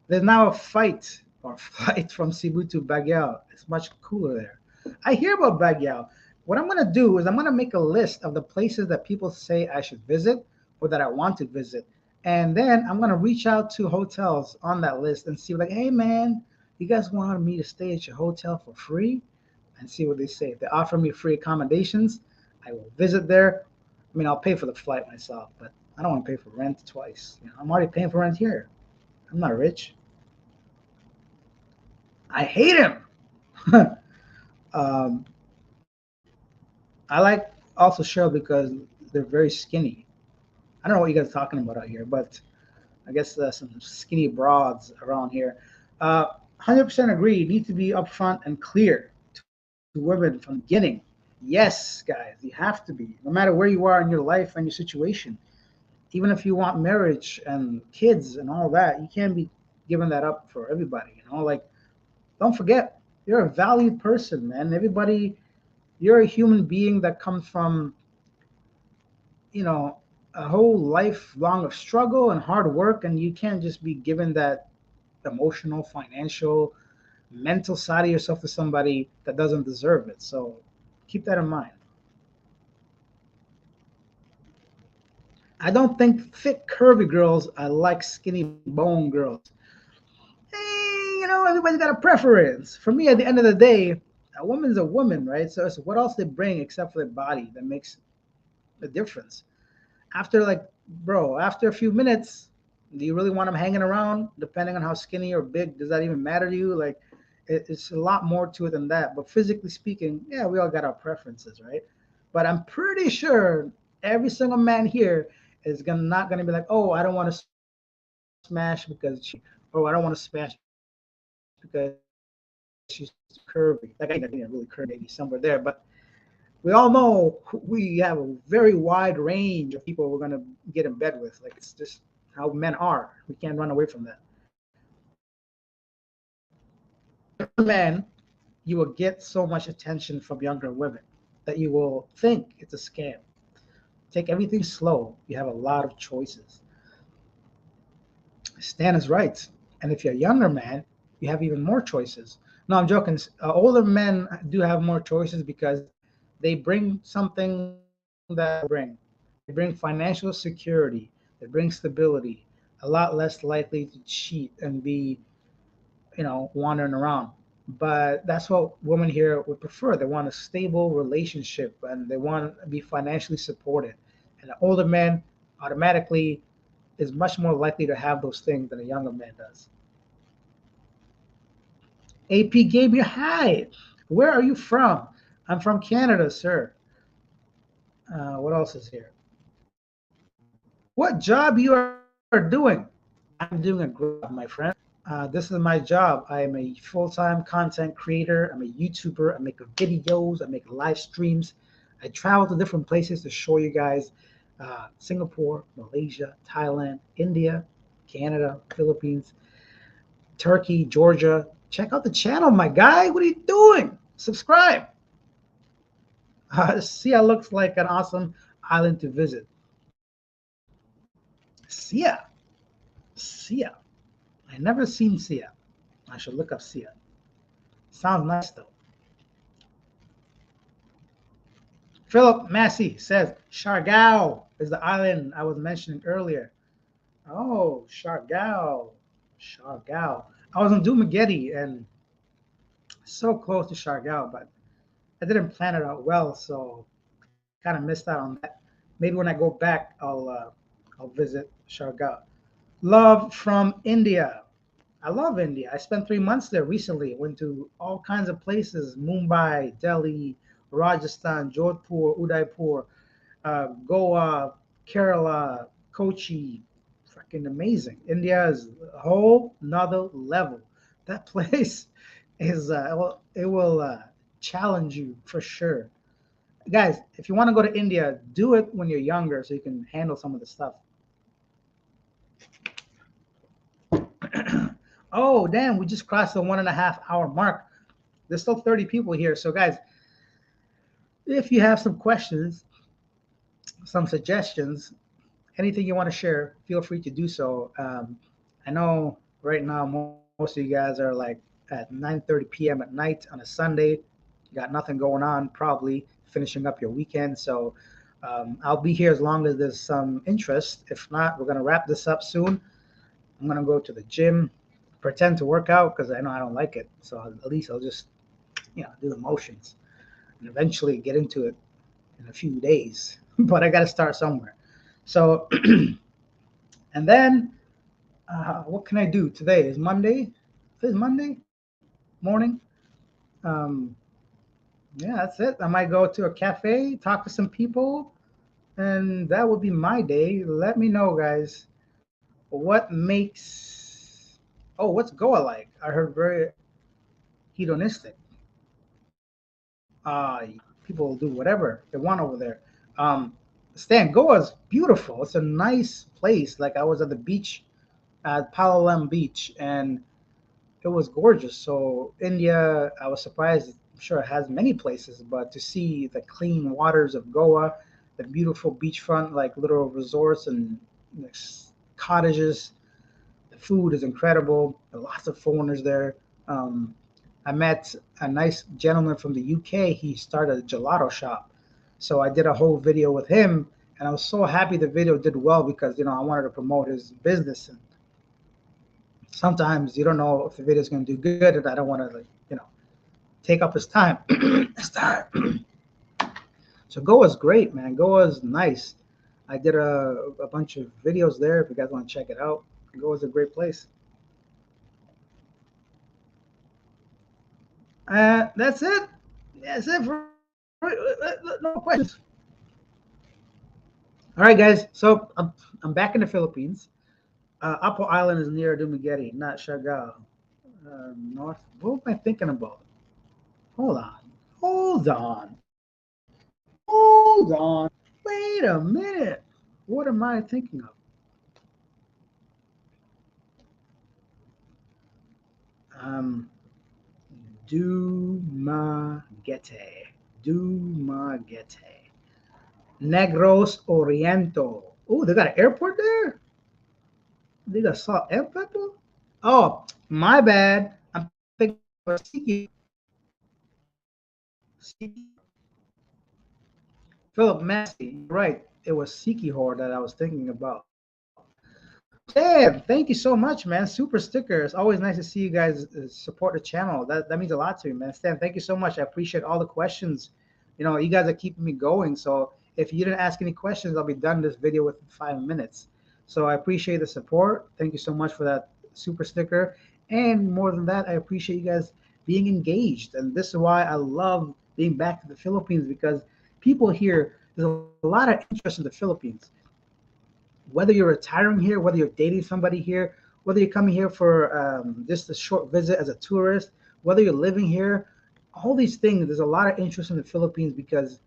There's now a fight or flight from Cebu to Baguio. It's much cooler there. I hear about Baguio. What I'm gonna do is I'm gonna make a list of the places that people say I should visit or that I want to visit, and then I'm gonna reach out to hotels on that list and see like, hey man, you guys want me to stay at your hotel for free? And see what they say. If they offer me free accommodations, I will visit there. I mean, I'll pay for the flight myself, but I don't want to pay for rent twice. I'm already paying for rent here. I'm not rich. I hate him. um, I like also Cheryl because they're very skinny. I don't know what you guys are talking about out here, but I guess some skinny broads around here. 100% agree. You need to be upfront and clear to women from the beginning. Yes, guys, you have to be. No matter where you are in your life and your situation, even if you want marriage and kids and all that, you can't be giving that up for everybody. Like don't forget, you're a valued person, man. You're a human being that comes from, you know, a whole life long of struggle and hard work, and you can't just be given that emotional, financial, mental side of yourself to somebody that doesn't deserve it. So keep that in mind. I don't think thick, curvy girls. I like skinny bone girls. Hey, everybody's got a preference. For me, at the end of the day, a woman's a woman, right? So it's what else they bring except for their body that makes a difference. After like, bro, after a few minutes, do you really want them hanging around? Depending on how skinny or big, does that even matter to you? Like, it's a lot more to it than that. But physically speaking, yeah, we all got our preferences, right? But I'm pretty sure every single man here is gonna not gonna be like, oh, I don't want to smash because she, or I don't want to smash because she's too curvy. Like I think that's really curvy, maybe somewhere there. But we all know we have a very wide range of people we're gonna get in bed with. Like it's just how men are. We can't run away from that. As a younger man, you will get so much attention from younger women that you will think it's a scam. Take everything slow. You have a lot of choices. Stan is right. And if you're a younger man, you have even more choices. No, I'm joking. Older men do have more choices because they bring something that younger men don't bring. They bring financial security, they bring stability, a lot less likely to cheat and be, wandering around. But that's what women here would prefer. They want a stable relationship and they want to be financially supported. And an older man automatically is much more likely to have those things than a younger man does. AP Gabriel, hi. Where are you from? I'm from Canada, sir. What else is here? What job you are doing? I'm doing a great job, my friend. This is my job. I am a full-time content creator. I'm a YouTuber. I make videos. I make live streams. I travel to different places to show you guys Singapore, Malaysia, Thailand, India, Canada, Philippines, Turkey, Georgia. Check out the channel, my guy. What are you doing? Subscribe. Sia looks like an awesome island to visit. Sia. Sia. I never seen Sia. I should look up Sia. Sounds nice though. Philip Massey says Siargao is the island I was mentioning earlier. Oh, Siargao. Siargao. I was in Dumaguete and so close to Siargao, but I didn't plan it out well, so kind of missed out on that. Maybe when I go back, I'll visit Siargao. Love from India. I love India. I spent 3 months there recently. Went to all kinds of places: Mumbai, Delhi, Rajasthan, Jodhpur, Udaipur, Goa, Kerala, Kochi. Freaking amazing. India is a whole nother level. That place is it will challenge you for sure. Guys, if you want to go to India, do it when you're younger so you can handle some of the stuff. Oh, damn, we just crossed the 1.5 hour mark. There's still 30 people here. So, guys, if you have some questions, some suggestions, anything you want to share, feel free to do so. I know right now most of you guys are like at 9:30 p.m. at night on a Sunday. You got nothing going on, probably finishing up your weekend. So I'll be here as long as there's some interest. If not, we're going to wrap this up soon. I'm going to go to the gym, pretend to work out because I know I don't like it. So at least I'll just, do the motions and eventually get into it in a few days. But I got to start somewhere. So, and then what can I do today? Is Monday? Today's Monday morning. Um, yeah, that's it. I might go to a cafe, talk to some people, and that would be my day. Let me know, guys. What makes oh, what's Goa like? I heard very hedonistic. People do whatever they want over there. Um, Stan, Goa's beautiful. It's a nice place. Like I was at the beach at Palolem Beach, and it was gorgeous. So India, I was surprised. I'm sure it has many places, but to see the clean waters of Goa, the beautiful beachfront, like little resorts and cottages, the food is incredible. There are lots of foreigners there. Um, I met a nice gentleman from the UK. He started a gelato shop. So I did a whole video with him, and I was so happy the video did well because I wanted to promote his business. And sometimes you don't know if the video is going to do good, and I don't want to take up his time. His time. So Goa is great, man. Goa is nice. I did a bunch of videos there. If you guys want to check it out, Goa is a great place. That's it. That's it for no questions. All right, guys. So I'm back in the Philippines. Apo Island is near Dumaguete, not Siargao. North. What am I thinking about? Hold on. Hold on. Hold on. Wait a minute. What am I thinking of? Um, Dumaguete. Dumaguete. Negros Oriento. Oh, they got an airport there? They got salt and pepper? Oh, my bad. I'm thinking of Siki. Philip Massey. You're right. It was Sikihor that I was thinking about. Damn, thank you so much, man. Super sticker. It's always nice to see you guys support the channel. That means a lot to me, man. Stan, thank you so much. I appreciate all the questions. You guys are keeping me going. So if you didn't ask any questions, I'll be done this video within 5 minutes. So I appreciate the support. Thank you so much for that super sticker. And more than that, I appreciate you guys being engaged. And this is why I love being back to the Philippines because people here, there's a lot of interest in the Philippines. Whether you're retiring here, whether you're dating somebody here, whether you're coming here for just a short visit as a tourist, whether you're living here, all these things. There's a lot of interest in the Philippines because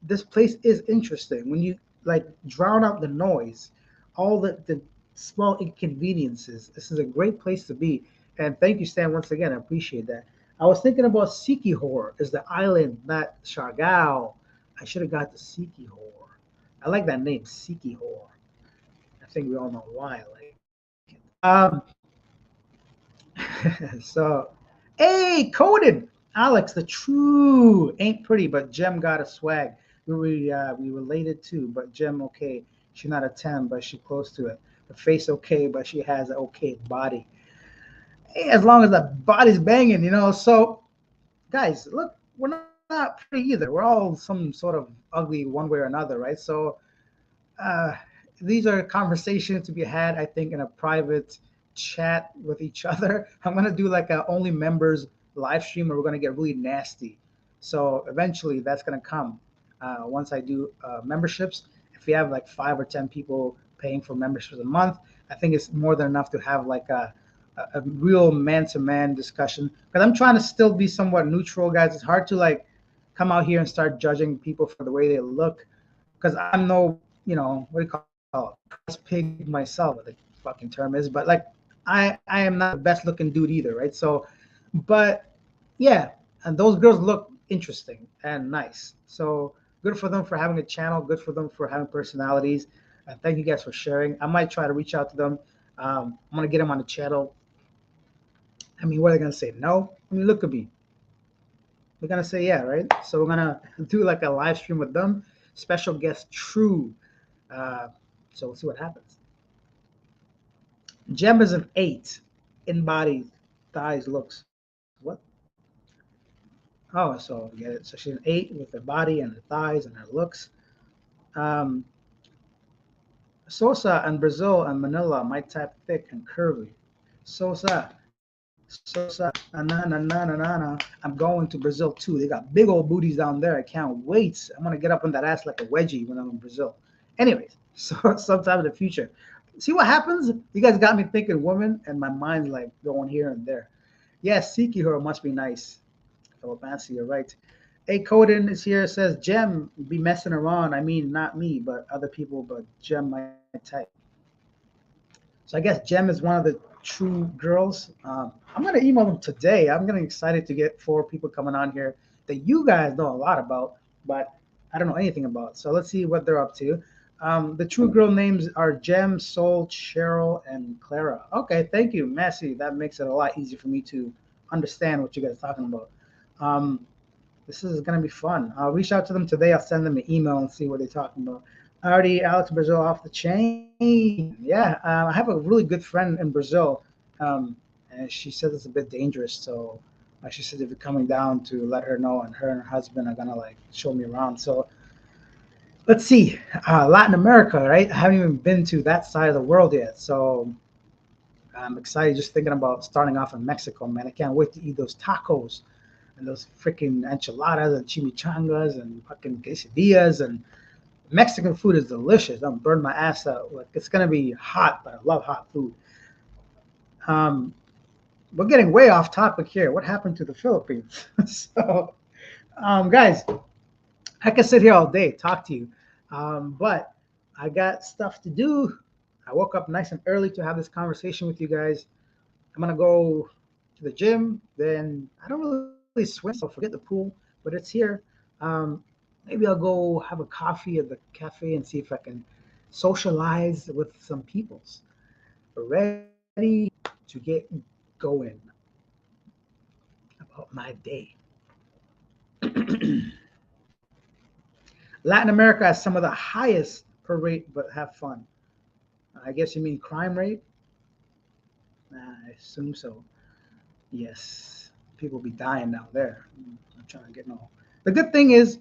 this place is interesting. When you like drown out the noise, all the small inconveniences, this is a great place to be. And thank you, Stan, once again. I appreciate that. I was thinking about Sikihor is the island, not Siargao. I should have got the Sikihor. I like that name, Sikihor. I think we all know why I like it. So, hey, coded Alex, the true ain't pretty, but Gem got a swag. We related too, but Gem okay. She's not a 10, but she close to it. The face okay, but she has an okay body. Hey, as long as the body's banging, you know. So, guys, look, we're not pretty either. We're all some sort of ugly one way or another, right? So, uh, these are conversations to be had, I think, in a private chat with each other. I'm gonna do like a only members live stream, where we're gonna get really nasty. So eventually, that's gonna come once I do memberships. If we have like 5 or 10 people paying for memberships a month, I think it's more than enough to have like a real man-to-man discussion. Because I'm trying to still be somewhat neutral, guys. It's hard to like come out here and start judging people for the way they look, because I'm no, what do you call it, prize pig myself, what the fucking term is, but like I am not the best looking dude either, right? So, but yeah, and those girls look interesting and nice. So good for them for having a channel. Good for them for having personalities. And thank you guys for sharing. I might try to reach out to them. I'm gonna get them on the channel. I mean, what are they gonna say? No. I mean, look at me. We're gonna say yeah, right? So we're gonna do like a live stream with them. Special guest True. Uh, so we'll see what happens. Gem is an 8 in body, thighs, looks. What? Oh, so get it. So she's an 8 with her body and her thighs and her looks. Um, Sosa and Brazil and Manila, my type thick and curvy. Sosa, na na na na na na. I'm going to Brazil too. They got big old booties down there. I can't wait. I'm gonna get up on that ass like a wedgie when I'm in Brazil. Anyways, so sometime in the future. See what happens? You guys got me thinking woman, and my mind's like going here and there. Yes, Sikihiro must be nice. Philip Fancy, you're right. A Coden is here, says Gem be messing around. I mean, not me, but other people, but Gem my type. So I guess Gem is one of the true girls. I'm gonna email them today. I'm getting excited to get 4 people coming on here that you guys know a lot about, but I don't know anything about. So let's see what they're up to. The true girl names are Gem, Soul, Cheryl, and Clara. Okay, thank you, Massey. That makes it a lot easier for me to understand what you guys are talking about. Um, this is gonna be fun. I'll reach out to them today. I'll send them an email and see what they're talking about. Already, Alex Brazil off the chain. Yeah, I have a really good friend in Brazil, um, and she says it's a bit dangerous. So, she said if you're coming down to let her know, and her husband are gonna like show me around. So let's see, Latin America, right? I haven't even been to that side of the world yet. So I'm excited just thinking about starting off in Mexico, man. I can't wait to eat those tacos and those freaking enchiladas and chimichangas and fucking quesadillas, and Mexican food is delicious. Don't burn my ass out. Like it's gonna be hot, but I love hot food. Um, we're getting way off topic here. What happened to the Philippines? So, guys, I can sit here all day talk to you, but I got stuff to do. I woke up nice and early to have this conversation with you guys. I'm gonna go to the gym. Then I don't really swim, so forget the pool, but it's here. Um, Maybe I'll go have a coffee at the cafe and see if I can socialize with some peoples. Ready to get going about my day. Latin America has some of the highest per rate, but have fun. I guess you mean crime rate? I assume so. Yes, people be dying down there. I'm trying to get no. The good thing is,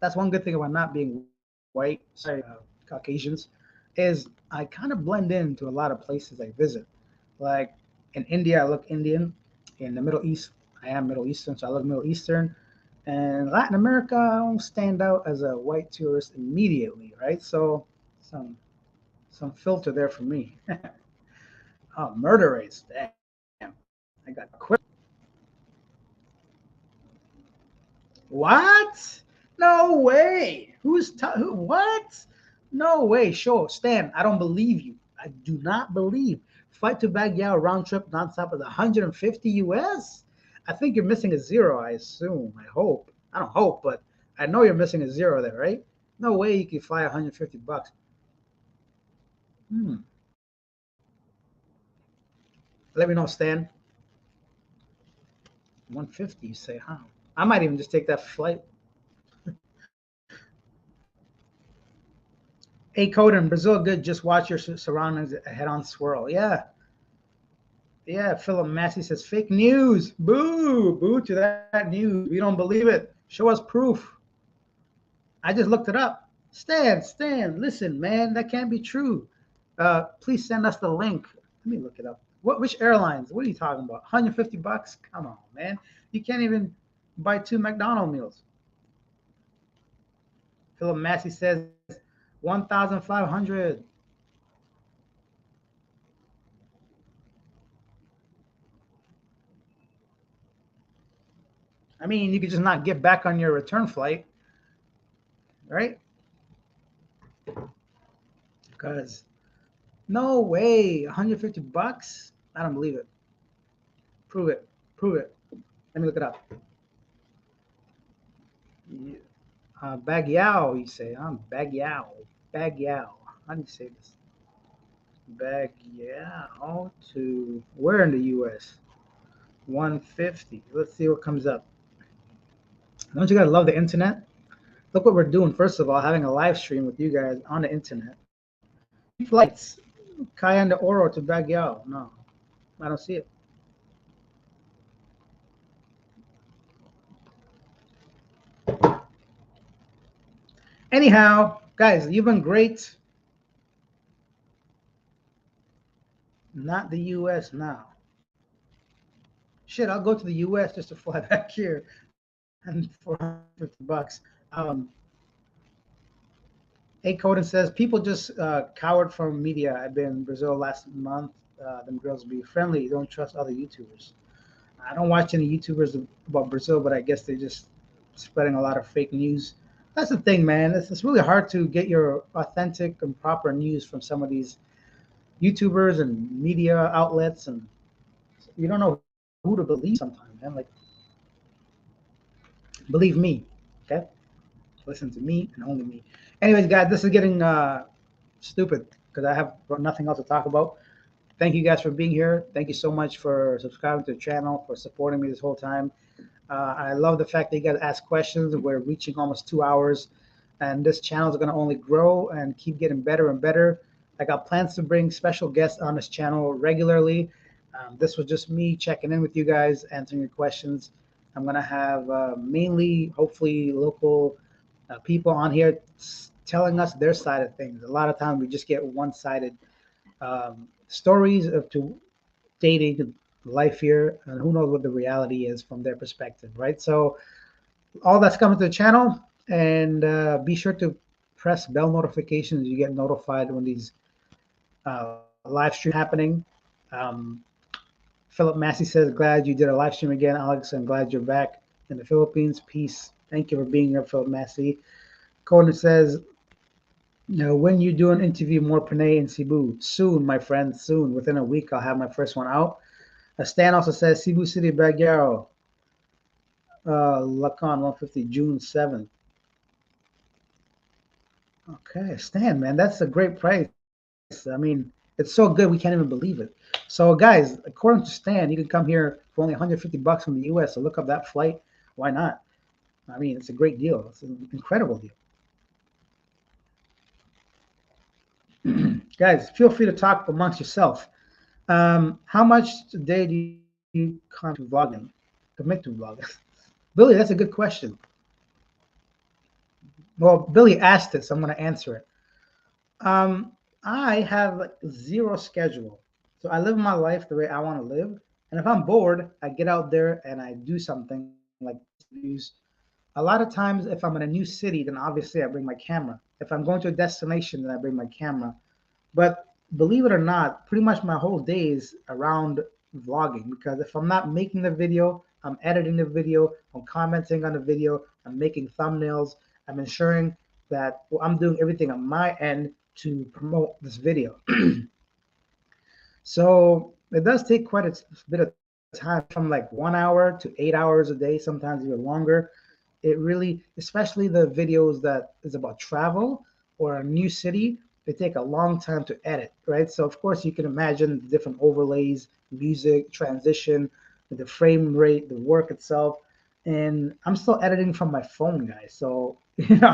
that's one good thing about not being white, sorry, Caucasians, is I kind of blend into a lot of places I visit. Like in India, I look Indian. In the Middle East, I am Middle Eastern, so I look Middle Eastern. And Latin America, I don't stand out as a white tourist immediately, right? So some some filter there for me. Oh, murder rates. Damn. I got quick. What? No way. Who? What? No way. Sure, Stan. I don't believe you. I do not believe. Flight to Baguio round trip nonstop is 150 US. I think you're missing a zero. I assume. I hope. I don't hope, but I know you're missing a zero there, right? No way you can fly 150 bucks. Hmm. Let me know, Stan. 150. You say, huh? I might even just take that flight. Hey, Coda in Brazil, good. Just watch your surroundings head on swirl. Yeah, yeah. Philip Massey says fake news. Boo, boo to that news. We don't believe it. Show us proof. I just looked it up. Stan, listen, man, that can't be true. Please send us the link. Let me look it up. Which airlines? What are you talking about? 150 bucks? Come on, man. You can't even buy two McDonald's meals. Philip Massey says 1,500. I mean, you could just not get back on your return flight, right? Because no way, 150 bucks? I don't believe it. Prove it. Prove it. Let me look it up. Bagyao, you say? Bagyao. Bagyao. How do you say this? Bagyao to where in the U.S.? 150. Let's see what comes up. Don't you guys love the internet? Look what we're doing. First of all, having a live stream with you guys on the internet. Cheap flights. Cayenne de Oro to Bagyao. No, I don't see it. Anyhow, guys, you've been great. Not the U.S. now. Shit, I'll go to the U.S. just to fly back here and for 150 bucks. A Coden says people just cowered from media. I've been in Brazil last month. Them girls be friendly. Don't trust other YouTubers. I don't watch any YouTubers about Brazil, but I guess they're just spreading a lot of fake news. That's the thing, man. It's really hard to get your authentic and proper news from some of these YouTubers and media outlets, and you don't know who to believe sometimes, man. Like, believe me, okay? Listen to me and only me. Anyways, guys, this is getting stupid because I have nothing else to talk about. Thank you guys for being here. Thank you so much for subscribing to the channel, for supporting me this whole time. I love the fact that you guys ask questions. We're reaching almost 2 hours, and this channel is going to only grow and keep getting better and better. I got plans to bring special guests on this channel regularly. This was just me checking in with you guys, answering your questions. I'm going to have mainly, hopefully, local people on here telling us their side of things. A lot of times we just get one-sided stories of to dating life here, and who knows what the reality is from their perspective, right? So all that's coming to the channel, and be sure to press bell notifications. You get notified when these live streams happening. Um, Philip Massey says, glad you did a live stream again, Alex. I'm glad you're back in the Philippines. Peace. Thank you for being here, Philip Massey. Conan says, when you do an interview, more Panay in Cebu? Soon, my friend, soon. Within a week, I'll have my first one out. Stan also says, Cebu City, Baguio, Lacan 150, June 7th. Okay, Stan, man, that's a great price. I mean, it's so good, we can't even believe it. So, guys, according to Stan, you can come here for only 150 bucks from the US. So, look up that flight. Why not? I mean, it's a great deal. It's an incredible deal. Guys, feel free to talk amongst yourself. How much today do you commit to vlogging? Billy, that's a good question. Well, Billy asked it, so I'm going to answer it. I have like zero schedule. So I live my life the way I want to live. And if I'm bored, I get out there and I do something like interviews. A lot of times, if I'm in a new city, then obviously I bring my camera. If I'm going to a destination, then I bring my camera. But believe it or not, pretty much my whole day is around vlogging because if I'm not making the video, I'm editing the video, I'm commenting on the video, I'm making thumbnails, I'm ensuring that I'm doing everything on my end to promote this video. So it does take quite a bit of time, anywhere from like 1 hour to 8 hours a day, sometimes even longer. It really, especially the videos that is about travel or a new city, they take a long time to edit, right? So of course you can imagine the different overlays, music, transition, the frame rate, the work itself. And I'm still editing from my phone, guys. So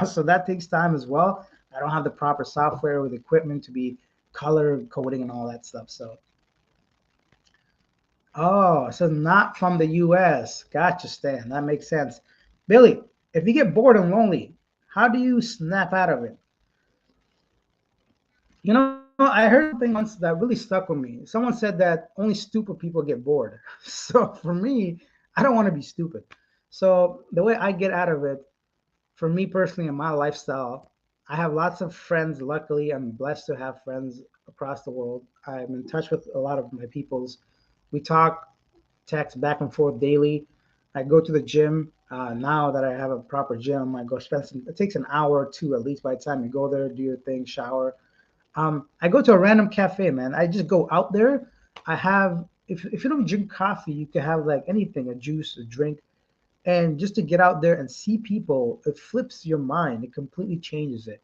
so that takes time as well. I don't have the proper software with equipment to be color coding and all that stuff. So oh, so not from the US. Gotcha, Stan. That makes sense. Billy, if you get bored and lonely, how do you snap out of it? I heard something once that really stuck with me. Someone said that only stupid people get bored. So for me, I don't want to be stupid. So the way I get out of it, for me personally in my lifestyle, I have lots of friends. Luckily, I'm blessed to have friends across the world. I'm in touch with a lot of my peoples. We talk, text back and forth daily. I go to the gym. Now that I have a proper gym, I go spend some. It takes an hour or two at least by the time you go there, do your thing, shower. I go to a random cafe, man. I just go out there. I have if you don't drink coffee, you can have like anything, a juice, a drink, and just to get out there and see people, it flips your mind. It completely changes it.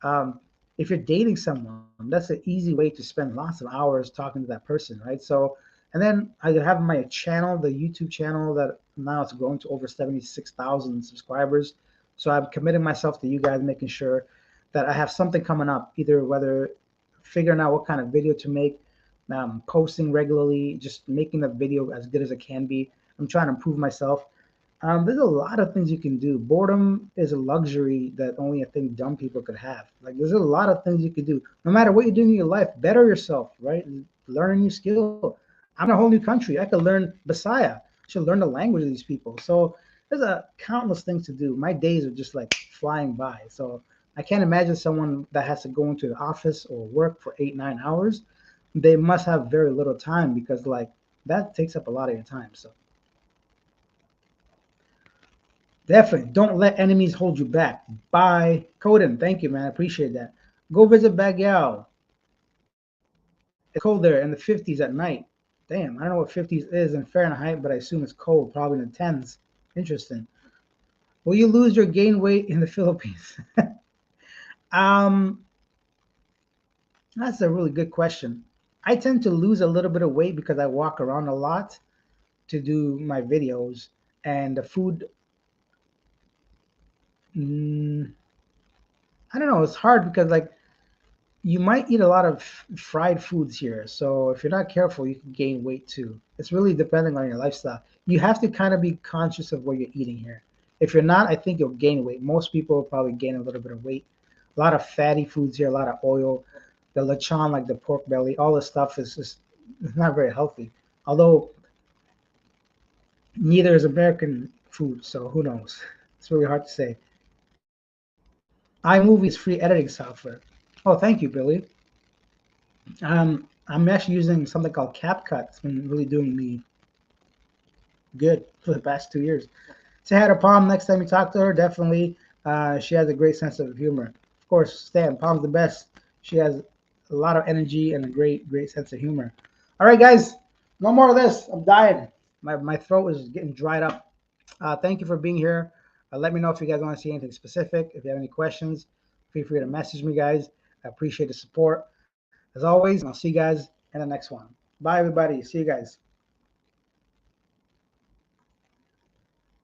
Um, if you're dating someone, that's an easy way to spend lots of hours talking to that person, right? So, and then I have my channel, the YouTube channel that now it's grown to over 76,000 subscribers. So I've committed myself to you guys, making sure that I have something coming up, either whether figuring out what kind of video to make, posting regularly, just making the video as good as it can be. I'm trying to improve myself. There's a lot of things you can do. Boredom is a luxury that only I think dumb people could have. Like there's a lot of things you could do. No matter what you're doing in your life, better yourself, right? Learn a new skill. I'm in a whole new country. I could learn Bisaya. I should learn the language of these people. So there's a countless things to do. My days are just like flying by. So I can't imagine someone that has to go into the office or work for 8, 9 hours. They must have very little time because like that takes up a lot of your time. So definitely. Don't let enemies hold you back. Bye. Coden, thank you, man. I appreciate that. Go visit Baguio. It's cold there in the 50s at night. Damn, I don't know what 50s is in Fahrenheit, but I assume it's cold, probably in the 10s. Interesting. Will you lose or gain weight in the Philippines? um, that's a really good question. I tend to lose a little bit of weight because I walk around a lot to do my videos, and the food. Mm, I don't know. It's hard because like you might eat a lot of fried foods here. So if you're not careful, you can gain weight too. It's really depending on your lifestyle. You have to kind of be conscious of what you're eating here. If you're not, I think you'll gain weight. Most people will probably gain a little bit of weight. A lot of fatty foods here, a lot of oil. The lechon, like the pork belly, all this stuff is just it's not very healthy. Although neither is American food, so who knows? It's really hard to say. iMovie is free editing software. Oh, thank you, Billy. I'm actually using something called CapCut. It's been really doing me good for the past 2 years. Say hi to Palm next time you talk to her. Definitely, she has a great sense of humor. Of course, Stan, Palm's the best. She has a lot of energy and a great sense of humor. All right, guys, no more of this. I'm dying. My throat is getting dried up. Thank you for being here. Let me know if you guys want to see anything specific. If you have any questions, feel free to message me, guys. I appreciate the support. As always, and I'll see you guys in the next one. Bye, everybody. See you guys.